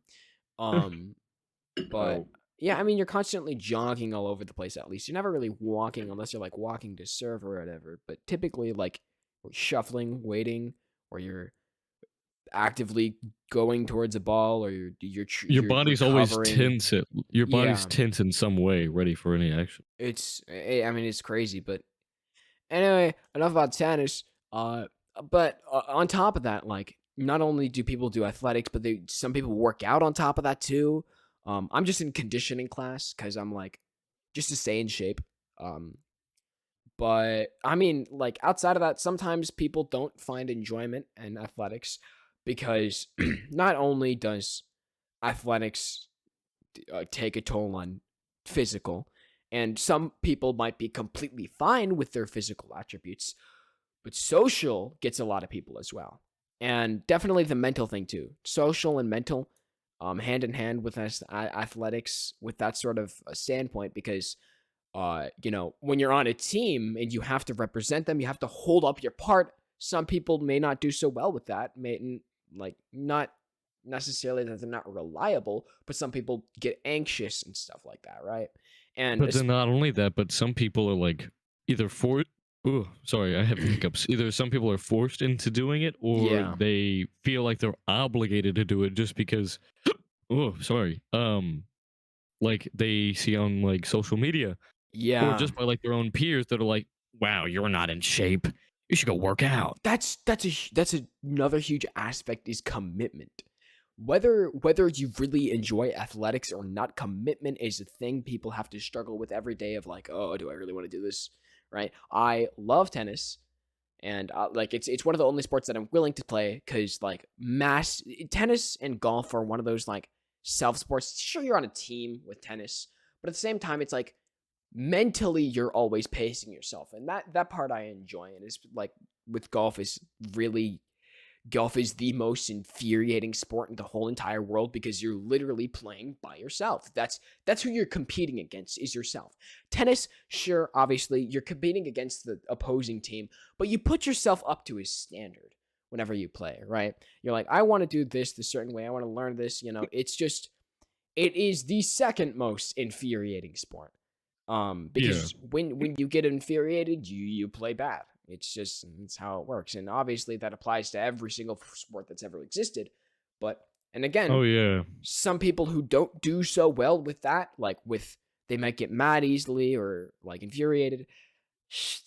S1: But yeah, I mean, you're constantly jogging all over the place. At least you're never really walking unless you're like walking to serve or whatever. But typically, like shuffling, waiting, or you're actively going towards a ball, or
S2: your body's always
S1: recovering.
S2: tense. Your body's tense in some way, ready for any action.
S1: I mean, it's crazy. But anyway, enough about tennis. But on top of that, like, not only do people do athletics, but some people work out on top of that too. I'm just in conditioning class because I'm like just to stay in shape. But I mean, like outside of that, sometimes people don't find enjoyment in athletics because not only does athletics take a toll on physical, and some people might be completely fine with their physical attributes, but social gets a lot of people as well. And definitely the mental thing too. Social and mental, hand in hand with athletics, with that sort of standpoint, because when you're on a team and you have to represent them, you have to hold up your part. Some people may not do so well with that, not necessarily that they're not reliable, but some people get anxious and stuff like that, right?
S2: But then not only that, but some people are like either oh, sorry, I have hiccups. Either some people are forced into doing it, or they feel like they're obligated to do it just because. Oh, sorry. Like they see on like social media, or just by like their own peers that are like, "Wow, you're not in shape. You should go work out."
S1: That's another huge aspect is commitment. Whether you really enjoy athletics or not, commitment is a thing people have to struggle with every day. Of like, oh, do I really want to do this? Right? I love tennis, and like it's one of the only sports that I'm willing to play because like tennis and golf are one of those like self sports. Sure, you're on a team with tennis, but at the same time, it's like mentally you're always pacing yourself, and that part I enjoy. And it's like with golf is the most infuriating sport in the whole entire world because you're literally playing by yourself. That's who you're competing against, is yourself. Tennis, sure, obviously you're competing against the opposing team, but you put yourself up to his standard whenever you play, right? You're like, I want to do this the certain way. I want to learn this, it is the second most infuriating sport. Because when you get infuriated, you play bad. It's how it works. And obviously that applies to every single sport that's ever existed. And again, some people who don't do so well with that, they might get mad easily or like infuriated.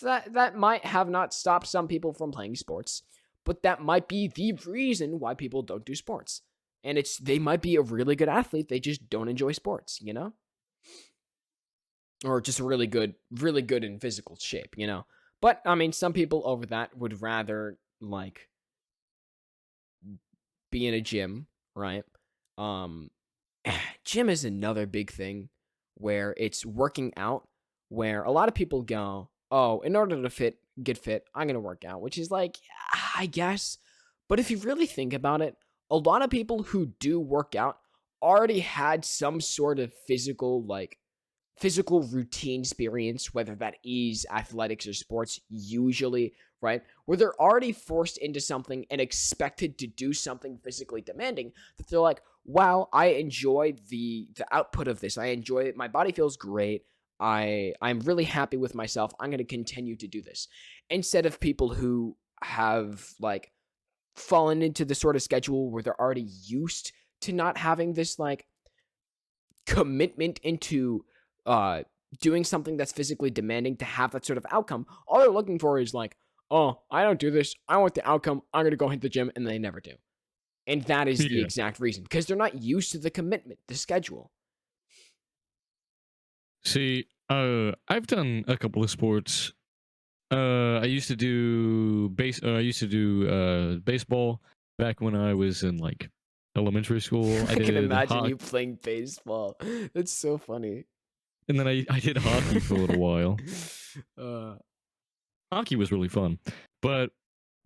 S1: That might have not stopped some people from playing sports, but that might be the reason why people don't do sports. And they might be a really good athlete. They just don't enjoy sports, or just really good in physical shape, you know. But I mean, some people over that would rather like be in a gym, right? Um, gym is another big thing where it's working out, where a lot of people go, oh, in order to get fit, I'm gonna work out, which is like, I guess. But if you really think about it, a lot of people who do work out already had some sort of physical routine experience, whether that is athletics or sports, usually, right? Where they're already forced into something and expected to do something physically demanding, that they're like, wow, I enjoy the output of this. I enjoy it. My body feels great. I'm really happy with myself. I'm going to continue to do this. Instead of people who have like fallen into the sort of schedule where they're already used to not having this like commitment into doing something that's physically demanding to have that sort of outcome. All they're looking for is like, oh, I don't do this. I want the outcome. I'm going to go hit the gym. And they never do. And that is the exact reason, because they're not used to the commitment, the schedule.
S2: See, I've done a couple of sports. I used to do baseball back when I was in like elementary school.
S1: I can
S2: did
S1: imagine you playing baseball. That's so funny.
S2: And then I did hockey for a little while. Hockey was really fun. But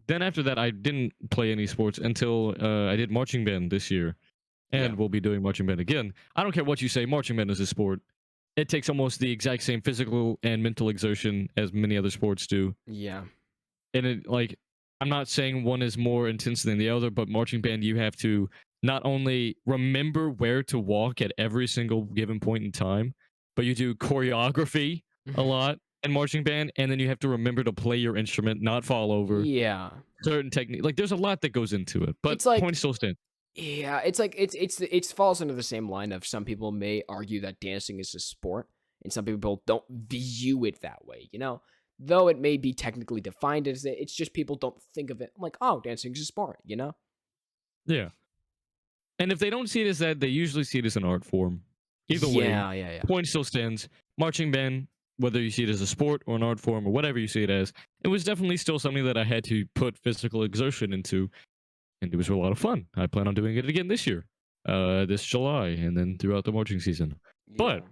S2: then after that, I didn't play any sports until I did marching band this year. And we'll be doing marching band again. I don't care what you say, marching band is a sport. It takes almost the exact same physical and mental exertion as many other sports do.
S1: Yeah.
S2: And it, like, I'm not saying one is more intense than the other, but marching band, you have to not only remember where to walk at every single given point in time, but you do choreography a lot in marching band, and then you have to remember to play your instrument, not fall over.
S1: Yeah.
S2: Certain technique, like there's a lot that goes into it, but
S1: It's like,
S2: point still stands.
S1: Yeah, it's like it falls under the same line of some people may argue that dancing is a sport, and some people don't view it that way, you know? Though it may be technically defined as it, it's just people don't think of it like, oh, dancing is a sport, you know?
S2: Yeah. And if they don't see it as that, they usually see it as an art form. Either way,
S1: yeah.
S2: point still stands. Marching band, whether you see it as a sport or an art form or whatever you see it as, it was definitely still something that I had to put physical exertion into. And it was a lot of fun. I plan on doing it again this year, this July, and then throughout the marching season.
S1: Yeah.
S2: But,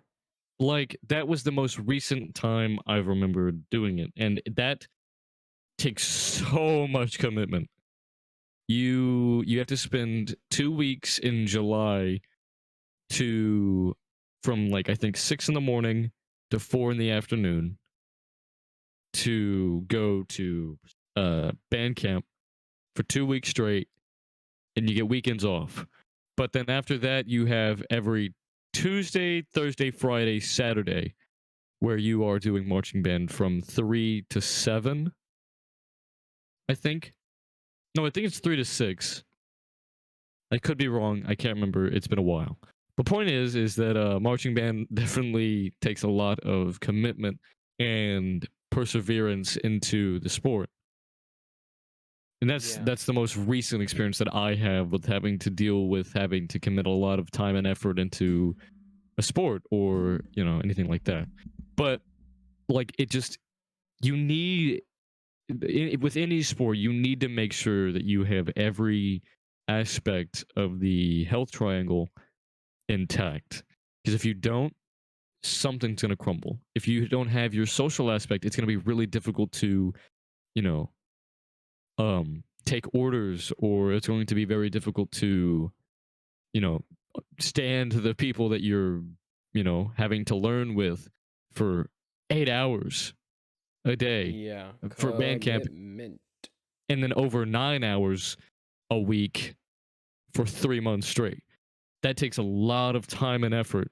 S2: like, that was the most recent time I remember doing it. And that takes so much commitment. You have to spend 2 weeks in July from, like, I think 6 in the morning to 4 in the afternoon to go to band camp for 2 weeks straight. And you get weekends off. But then after that, you have every Tuesday, Thursday, Friday, Saturday, where you are doing marching band from 3 to 7, I think. No, I think it's 3 to 6. I could be wrong. I can't remember. It's been a while. The point is that marching band definitely takes a lot of commitment and perseverance into the sport. And that's the most recent experience that I have with having to deal with having to commit a lot of time and effort into a sport or, you know, anything like that. But like it just, you need, with any sport, you need to make sure that you have every aspect of the health triangle intact. Because if you don't, something's going to crumble. If you don't have your social aspect, it's going to be really difficult to, you know, take orders, or it's going to be very difficult to, you know, stand the people that you're, you know, having to learn with for 8 hours a day for band camp, and then over 9 hours a week for 3 months straight. That takes a lot of time and effort.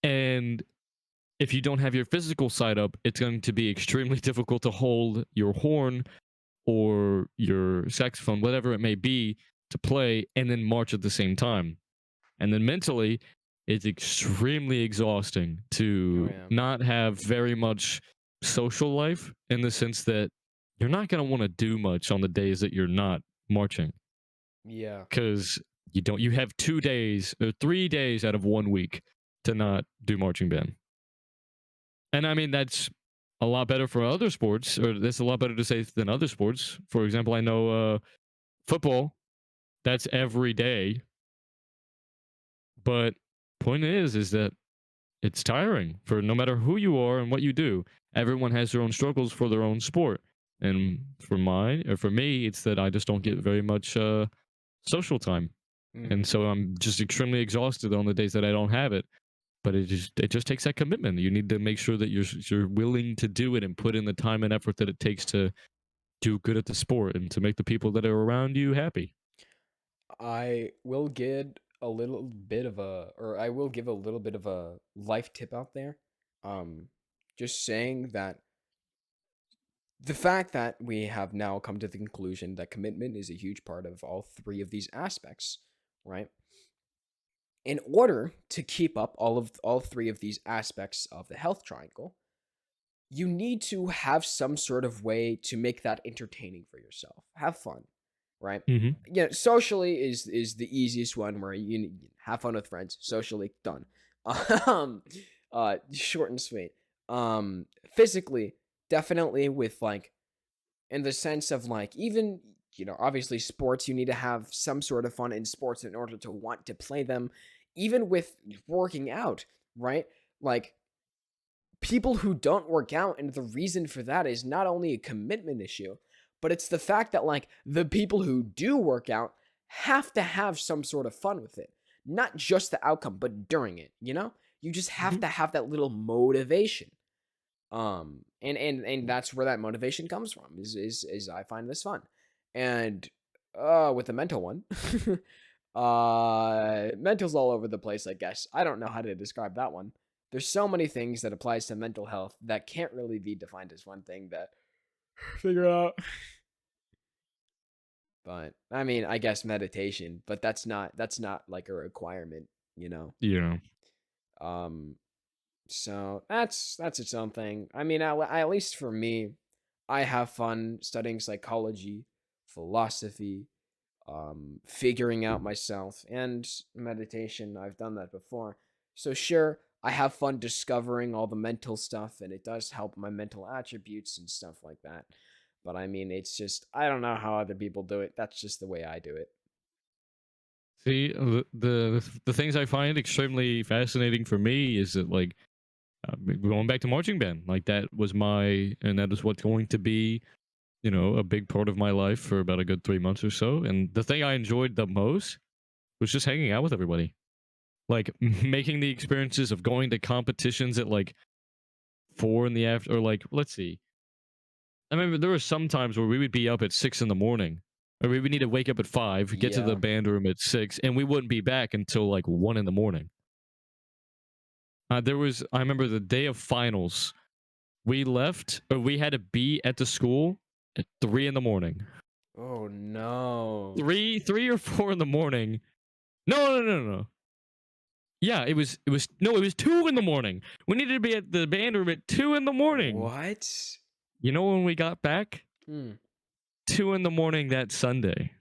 S2: And if you don't have your physical side up, it's going to be extremely difficult to hold your horn or your saxophone, whatever it may be, to play and then march at the same time. And then mentally, it's extremely exhausting to not have very much social life, in the sense that you're not going to want to do much on the days that you're not marching.
S1: Yeah.
S2: Because you have 2 days or 3 days out of 1 week to not do marching band. And I mean, that's a lot better for other sports, or that's a lot better to say than other sports. For example, I know football, that's every day. But point is that it's tiring for no matter who you are and what you do. Everyone has their own struggles for their own sport. And for me, it's that I just don't get very much social time. And so I'm just extremely exhausted on the days that I don't have it. But it just takes that commitment. You need to make sure that you're willing to do it and put in the time and effort that it takes to do good at the sport and to make the people that are around you happy.
S1: I will give a little bit of I will give a little bit of a life tip out there. Just saying that the fact that we have now come to the conclusion that commitment is a huge part of all three of these aspects, right? In order to keep up all three of these aspects of the health triangle, you need to have some sort of way to make that entertaining for yourself. Have fun, right?
S2: Mm-hmm.
S1: Socially is the easiest one, where you have fun with friends. Socially, done. Short and sweet. Physically, definitely with like, in the sense of like, even, obviously sports, you need to have some sort of fun in sports in order to want to play them. Even with working out, right? Like, people who don't work out, and the reason for that is not only a commitment issue, but it's the fact that like the people who do work out have to have some sort of fun with it. Not just the outcome, but during it, You just have to have that little motivation. And that's where that motivation comes from, is I find this fun. And with the mental one, mental's all over the place, I guess. I don't know how to describe that one. There's so many things that applies to mental health that can't really be defined as one thing that figure it out. But I mean, I guess meditation, but that's not like a requirement,
S2: Yeah.
S1: So that's its own thing. I mean, at least for me, I have fun studying psychology, philosophy, figuring out myself, and meditation. I've done that before. So sure, I have fun discovering all the mental stuff, and it does help my mental attributes and stuff like that. But I mean, it's just, I don't know how other people do it. That's just the way I do it.
S2: See, the things I find extremely fascinating for me is that, like, going back to marching band, like that is what's going to be, a big part of my life for about a good 3 months or so. And the thing I enjoyed the most was just hanging out with everybody, like making the experiences of going to competitions at like 4 in the after, or like, let's see. I remember there were some times where we would be up at 6 in the morning, or we would need to wake up at 5, get to the band room at 6, and we wouldn't be back until like 1 in the morning. I remember the day of finals, we left, or we had to be at the school at 3 in the morning.
S1: Oh no.
S2: 3 or 4 in the morning. No. Yeah, it was 2 in the morning. We needed to be at the band room at 2 in the morning.
S1: What?
S2: You know when we got back? 2 in the morning that Sunday.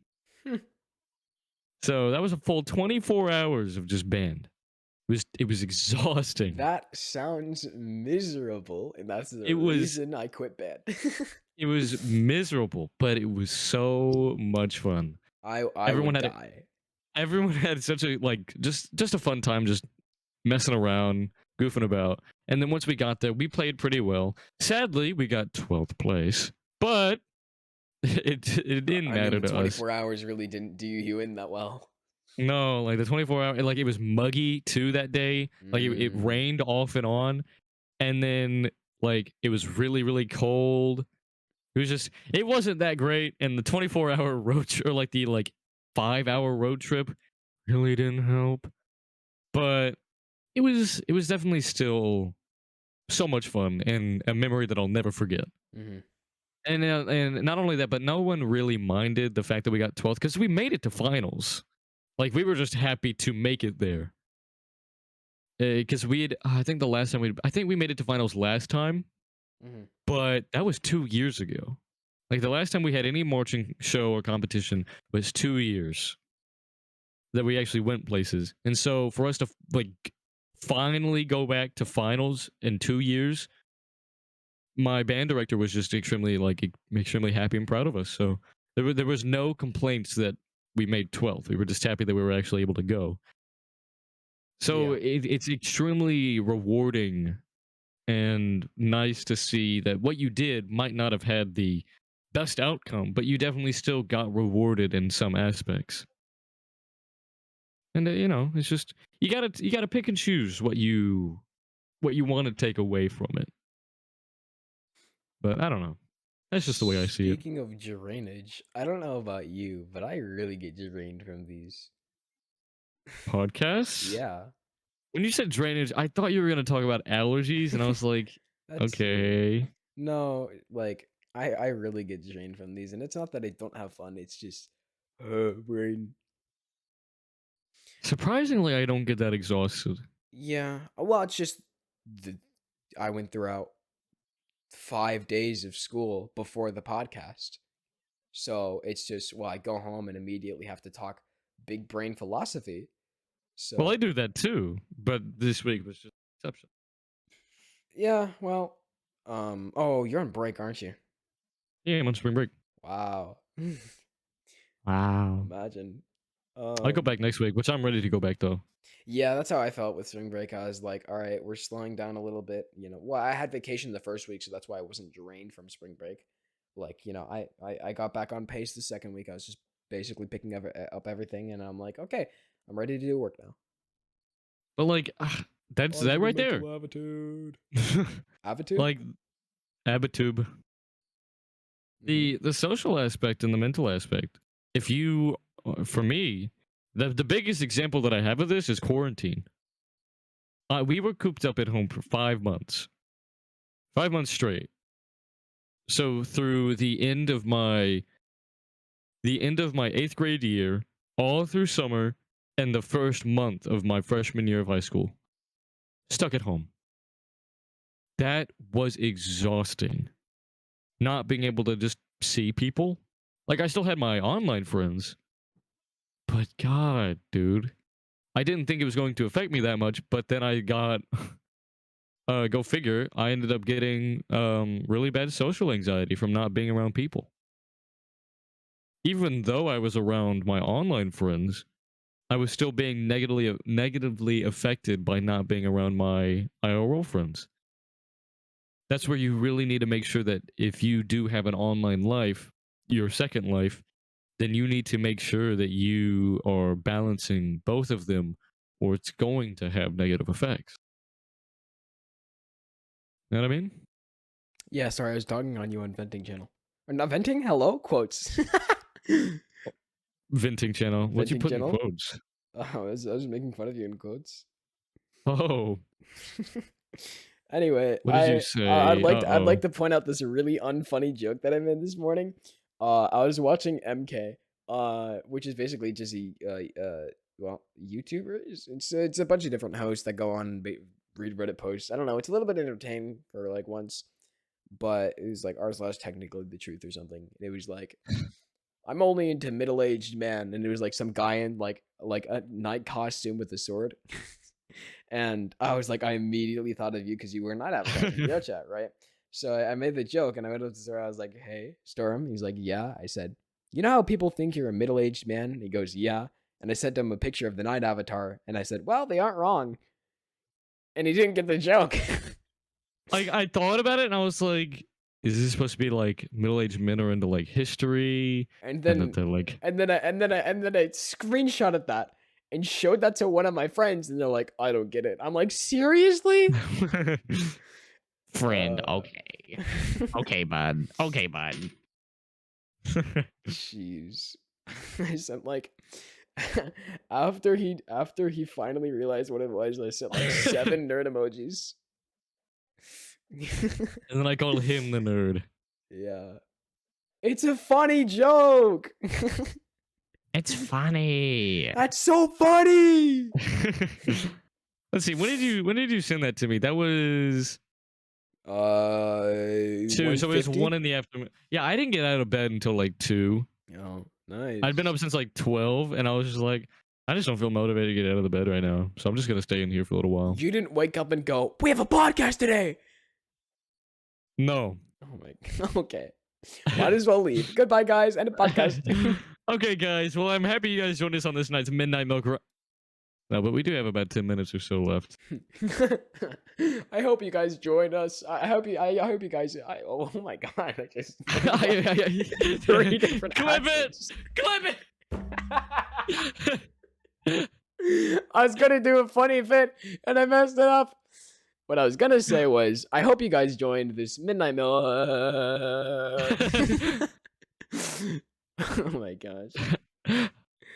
S2: So that was a full 24 hours of just band. It was exhausting.
S1: That sounds miserable, and that's the reason I quit band.
S2: It was miserable, but it was so much fun.
S1: Everyone would die.
S2: Everyone had such a just a fun time, just messing around, goofing about. And then once we got there, we played pretty well. Sadly, we got 12th place, but it didn't matter to us.
S1: 24 hours really didn't do you in that well.
S2: No, like the 24 hour, like it was muggy too that day. Like it rained off and on, and then like it was really, really cold. It wasn't that great. And the 24-hour road trip, or like the 5-hour road trip, really didn't help. But it was definitely still so much fun and a memory that I'll never forget. And not only that, but no one really minded the fact that we got 12th, because we made it to finals. Like, we were just happy to make it there. Because I think we made it to finals last time, but that was 2 years ago. Like, the last time we had any marching show or competition was 2 years that we actually went places. And so for us to finally go back to finals in 2 years, my band director was just extremely happy and proud of us. So there was no complaints that we made 12th. We were just happy that we were actually able to go. So it's extremely rewarding and nice to see that what you did might not have had the best outcome, but you definitely still got rewarded in some aspects. And it's just you gotta pick and choose what you want to take away from it. But I don't know. That's just the way I see it.
S1: Speaking of drainage, I don't know about you, but I really get drained from these.
S2: Podcasts?
S1: Yeah.
S2: When you said drainage, I thought you were gonna talk about allergies, and I was like,
S1: That's
S2: okay.
S1: No, like I really get drained from these, and it's not that I don't have fun. It's just brain.
S2: Surprisingly, I don't get that exhausted.
S1: Yeah. Well, it's just I went throughout 5 days of school before the podcast. So it's just, well, I go home and immediately have to talk big brain philosophy. So
S2: Well, I do that too, but this week was just an exception.
S1: yeah, well, oh, you're on break, aren't you?
S2: Yeah, I'm on spring break.
S1: Wow.
S2: Wow.
S1: Imagine.
S2: I go back next week, which I'm ready to go back though.
S1: Yeah, that's how I felt with spring break. I was like, all right, we're slowing down a little bit. Well, I had vacation the first week, so that's why I wasn't drained from spring break. Like, I got back on pace the second week. I was just basically picking up everything, and I'm like, okay, I'm ready to do work now.
S2: But like, that's that right there.
S4: Attitude.
S1: Attitude?
S2: Like, Abitube. The social aspect and the mental aspect. If you, for me, the biggest example that I have of this is quarantine. We were cooped up at home for 5 months. 5 months straight. So through the end of my 8th grade year, all through summer, and the first month of my freshman year of high school, stuck at home. That was exhausting. Not being able to just see people. Like, I still had my online friends. But God, dude. I didn't think it was going to affect me that much, but then I got... go figure, I ended up getting really bad social anxiety from not being around people. Even though I was around my online friends, I was still being negatively affected by not being around my IRL friends. That's where you really need to make sure that if you do have an online life, your second life, then you need to make sure that you are balancing both of them, or it's going to have negative effects. You know what I mean?
S1: Yeah, sorry, I was dogging on you on venting channel. Or not venting? Hello? Quotes.
S2: Venting channel. What'd you
S1: Venting
S2: put
S1: channel?
S2: in quotes?
S1: I was making fun of you in quotes.
S2: Oh,
S1: Anyway,
S2: what did you say?
S1: I'd like
S2: Uh-oh.
S1: to point out this really unfunny joke that I made this morning. I was watching MK, which is basically just a YouTuber. It's a bunch of different hosts that go on and read Reddit posts. I don't know. It's a little bit entertaining for like once, but it was like r/technically the truth or something. And it was like, I'm only into middle-aged men, and it was like some guy in like a night costume with a sword. And I was like, I immediately thought of you because you were a night avatar in your chat, right? So I made the joke, and I went up to Storm. I was like, hey, Storm. He's like, yeah. I said, you know how people think you're a middle-aged man? And he goes, yeah. And I sent him a picture of the night avatar, and I said, well, they aren't wrong. And he didn't get the joke.
S2: Like, I thought about it, and I was like, is this supposed to be like middle-aged men are into like history?
S1: And then
S2: that they're like,
S1: I screenshotted that and showed that to one of my friends, and they're like, I don't get it. I'm like, seriously?
S3: Friend, okay. Okay, bud. Okay, bud.
S1: Jeez. I sent like after he finally realized what it was, I sent like 7 nerd emojis.
S2: And then I called him the nerd.
S1: Yeah. It's a funny joke.
S3: It's funny.
S1: That's so funny.
S2: Let's see. When did you send that to me? That was 2. So it was 1 in the afternoon. Yeah, I didn't get out of bed until like 2.
S1: Oh, nice.
S2: I'd been up since like 12, and I was just like, I just don't feel motivated to get out of the bed right now, so I'm just gonna stay in here for a little while.
S1: You didn't wake up and go, "We have a podcast today."
S2: No.
S1: Oh my. Okay. Might as well leave. Goodbye, guys, and a podcast.
S2: Okay, guys. Well, I'm happy you guys joined us on this night's Midnight Milk. No, but we do have about 10 minutes or so left.
S1: I hope you guys join us. I hope you guys. Oh my god! I just 3 different.
S2: Clip it.
S1: accents.
S2: Clip it.
S1: I was gonna do a funny bit and I messed it up. What I was gonna say was, I hope you guys joined this Midnight Mill. Oh my gosh!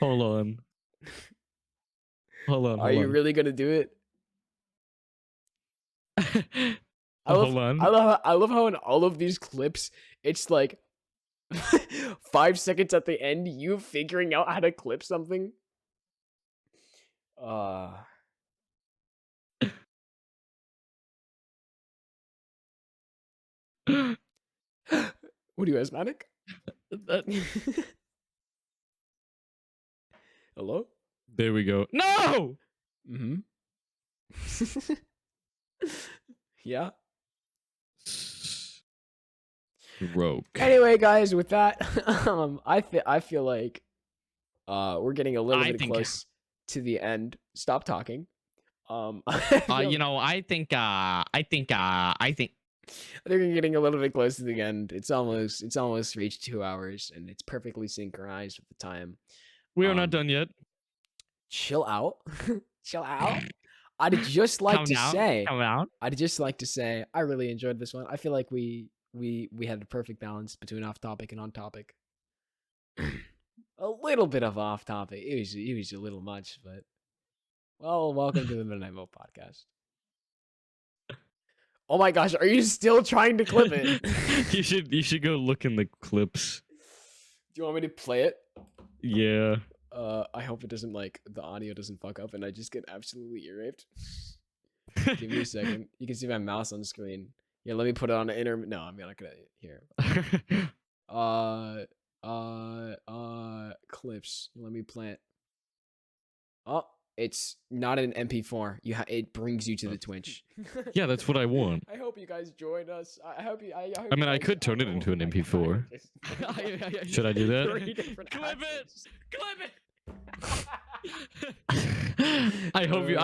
S2: Hold on.
S1: Are you really gonna do it?
S2: Hold on.
S1: I love how in all of these clips, it's like 5 seconds at the end, you figuring out how to clip something. What are you, asthmatic? Hello?
S2: There we go. No!
S1: Mm-hmm. Yeah.
S2: Rogue.
S1: Anyway, guys, with that, I feel like we're getting a little bit close to the end. Stop talking.
S3: I think
S1: they're getting a little bit close to the end. It's almost reached 2 hours, and it's perfectly synchronized with the time.
S2: We are not done yet.
S1: Chill out. Chill out. I'd just like to say, I'd just like to say, I really enjoyed this one. I feel like we had a perfect balance between off topic and on topic. A little bit of off topic. It was a little much, but well, welcome to the Midnight Mo podcast. Oh my gosh, are you still trying to clip it?
S2: You should go look in the clips.
S1: Do you want me to play it?
S2: Yeah.
S1: I hope it doesn't, like, the audio doesn't fuck up and I just get absolutely ear raped. Give me a second. You can see my mouse on the screen. Yeah, let me put it on the No, I'm not gonna here. Clips. Let me play it. Oh, it's not an MP4. It brings you to the Twitch.
S2: Yeah, that's what I want.
S1: I hope you guys join us. I hope you.
S2: I mean, I could turn it into an MP4. Should I do that?
S1: Clip it.
S3: clip it.
S2: I hope you.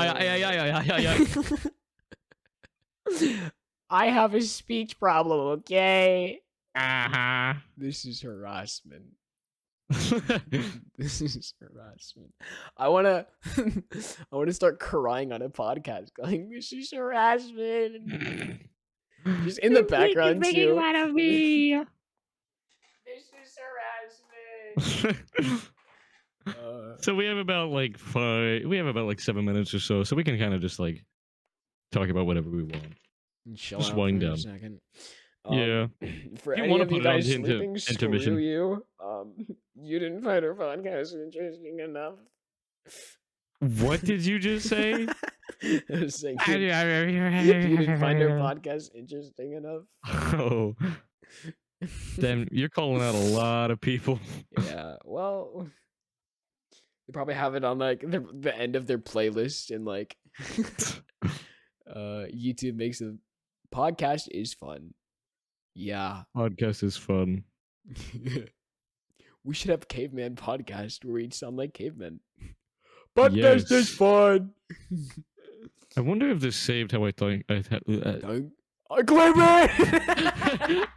S1: I have a speech problem. Okay.
S3: Uh-huh.
S1: This is harassment. This is harassment. I wanna start crying on a podcast, going, "This is harassment." Just in the background too.
S3: Out of me.
S1: This is harassment.
S2: So we have about like 7 minutes or so we can kind of just like talk about whatever we want.
S1: Chill
S2: Just
S1: out
S2: wind
S1: for a
S2: down.
S1: second.
S2: Yeah.
S1: For
S2: You
S1: any
S2: wanna
S1: of you
S2: put it on
S1: guys
S2: into
S1: sleeping,
S2: intermission?
S1: screw you. You didn't find our podcast interesting enough.
S2: What did you just say?
S1: I was saying, you didn't find our podcast interesting enough.
S2: Oh, damn! You're calling out a lot of people.
S1: Yeah, well, they probably have it on like the end of their playlist, and like, YouTube makes a podcast is fun. Yeah,
S2: Podcast is fun.
S1: we should have caveman podcast where we sound like cavemen. Podcast is fun.
S2: I wonder if this saved how I thought.
S1: I claim it.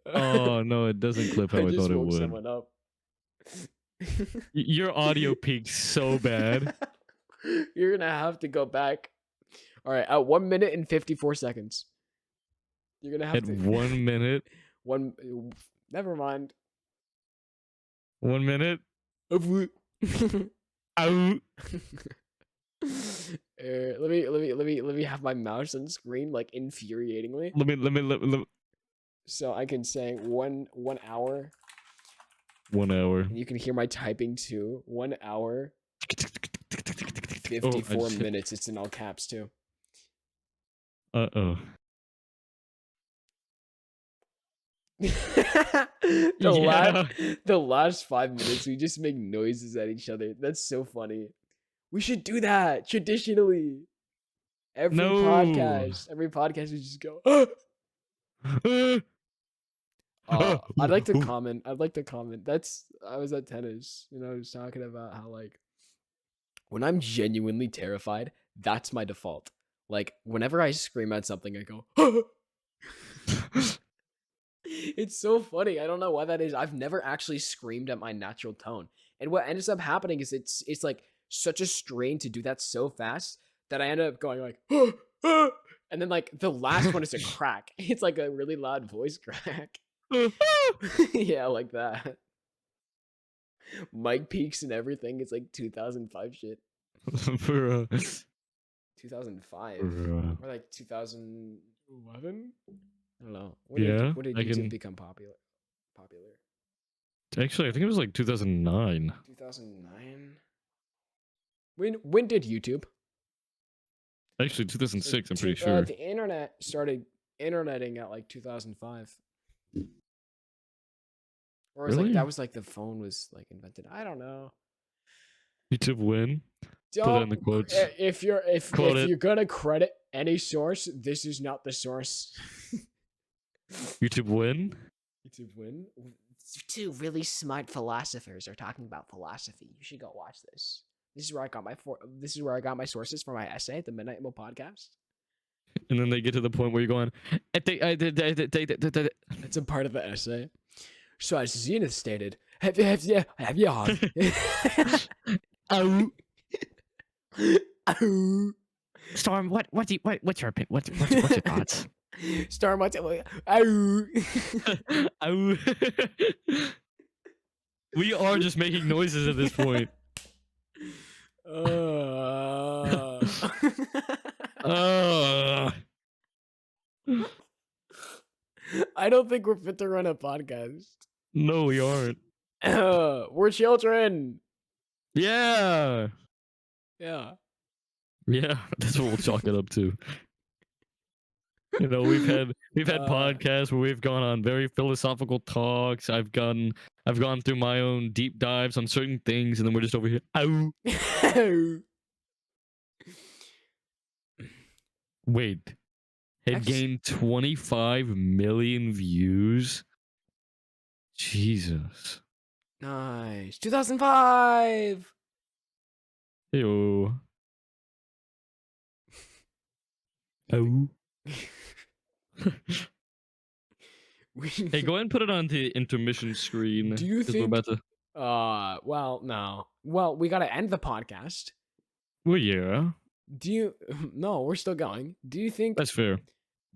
S2: Oh no, it doesn't clip how I
S1: just
S2: thought it
S1: woke
S2: would.
S1: someone up.
S2: Your audio peaked so bad.
S1: You're gonna have to go back. All right, at 1 minute and 54 seconds. You're gonna have
S2: At
S1: to
S2: 1 minute.
S1: Never mind.
S2: 1 minute.
S1: Let
S2: Ow.
S1: me have my mouse on screen like infuriatingly,
S2: Let me.
S1: so I can say 1 hour,
S2: 1 hour.
S1: and you can hear my typing too. 1 hour, 54 minutes. It's in all caps too.
S2: Uh-oh.
S1: The last 5 minutes, we just make noises at each other. That's so funny. We should do that traditionally. Every podcast, we just go. I'd like to comment. I was at tennis, I was talking about how like when I'm genuinely terrified, that's my default. Like whenever I scream at something, I go. It's so funny. I don't know why that is. I've never actually screamed at my natural tone. And what ends up happening is it's like such a strain to do that so fast that I end up going like and then like the last one is a crack. It's like a really loud voice crack. Yeah, like that. Mic peaks and everything. It's like 2005 shit.
S2: For
S1: 2005
S2: for,
S1: or like 2011. I don't know. When did
S2: I
S1: YouTube
S2: can.
S1: become popular?
S2: Actually, I think it was like 2009.
S1: 2009. When did YouTube?
S2: Actually, 2006. I'm pretty
S1: Like,
S2: sure.
S1: the internet started interneting at like 2005. Or was like
S2: Really?
S1: that was like the phone was like invented. I don't know.
S2: YouTube win. Put it in the quotes.
S1: If you're
S2: Quote
S1: if
S2: it.
S1: you're gonna credit any source, this is not the source.
S2: YouTube win.
S1: YouTube win. Two really smart philosophers are talking about philosophy. You should go watch this. This is where I got my sources for my essay at the Midnight Mill podcast.
S2: And then they get to the point where you're going.
S1: It's a part of the essay. So as Zenith stated, have you
S2: Oh.
S3: Storm, what's your opinion? What's your thoughts?
S1: Storm, what's it?
S2: Oh. We are just making noises at this point.
S1: I don't think we're fit to run a podcast.
S2: No, we aren't.
S1: We're children.
S2: Yeah.
S1: Yeah.
S2: Yeah, that's what we'll chalk it up to. We've had podcasts where we've gone on very philosophical talks. I've gone through my own deep dives on certain things, and then we're just over here. Ow. Wait, had gained 25 million views. Jesus.
S1: Nice. 2005.
S2: Ew. Oh. Hey, go ahead and put it on the intermission screen.
S1: Do you
S2: 'cause
S1: think?
S2: we're about to...
S1: Well, no. Well, we gotta end the podcast.
S2: Well, yeah,
S1: Do you? No, we're still going. Do you think?
S2: that's fair.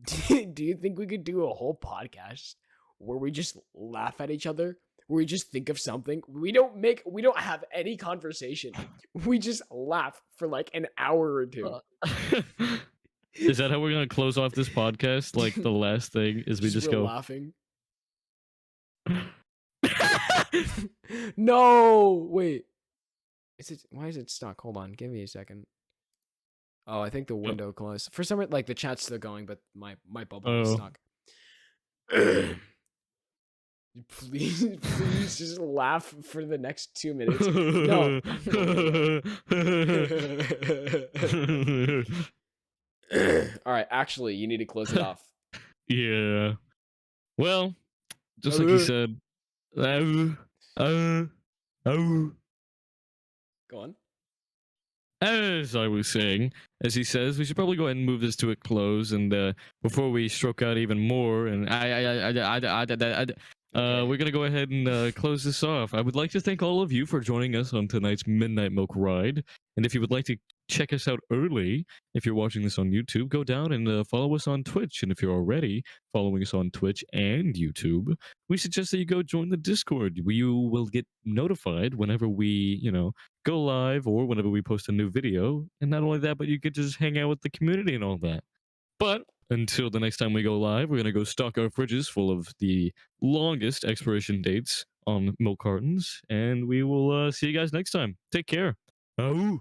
S1: Do you think we could do a whole podcast where we just laugh at each other? Where we just think of something. We don't have any conversation. We just laugh for like an hour or two.
S2: Is that how we're gonna close off this podcast? Like the last thing is we just
S1: we're
S2: go
S1: laughing. No, wait. Why is it stuck? Hold on, give me a second. Oh, I think the window closed. For some reason, like the chat's still going, but my bubble is stuck. Please just laugh for the next 2 minutes. No. All right, actually, you need to close it off.
S2: Yeah. Well, just like you said.
S1: Go on.
S2: As I was saying, as he says, we should probably go ahead and move this to a close. And before we stroke out even more, and we're gonna go ahead and close this off. I would like to thank all of you for joining us on tonight's Midnight Milk Ride. And if you would like to check us out early, if you're watching this on YouTube, go down and follow us on Twitch. And if you're already following us on Twitch and YouTube, we suggest that you go join the Discord. You will get notified whenever we, go live or whenever we post a new video. And not only that, but you get to just hang out with the community and all that. But until the next time we go live, we're going to go stock our fridges full of the longest expiration dates on milk cartons. And we will see you guys next time. Take care. Oh.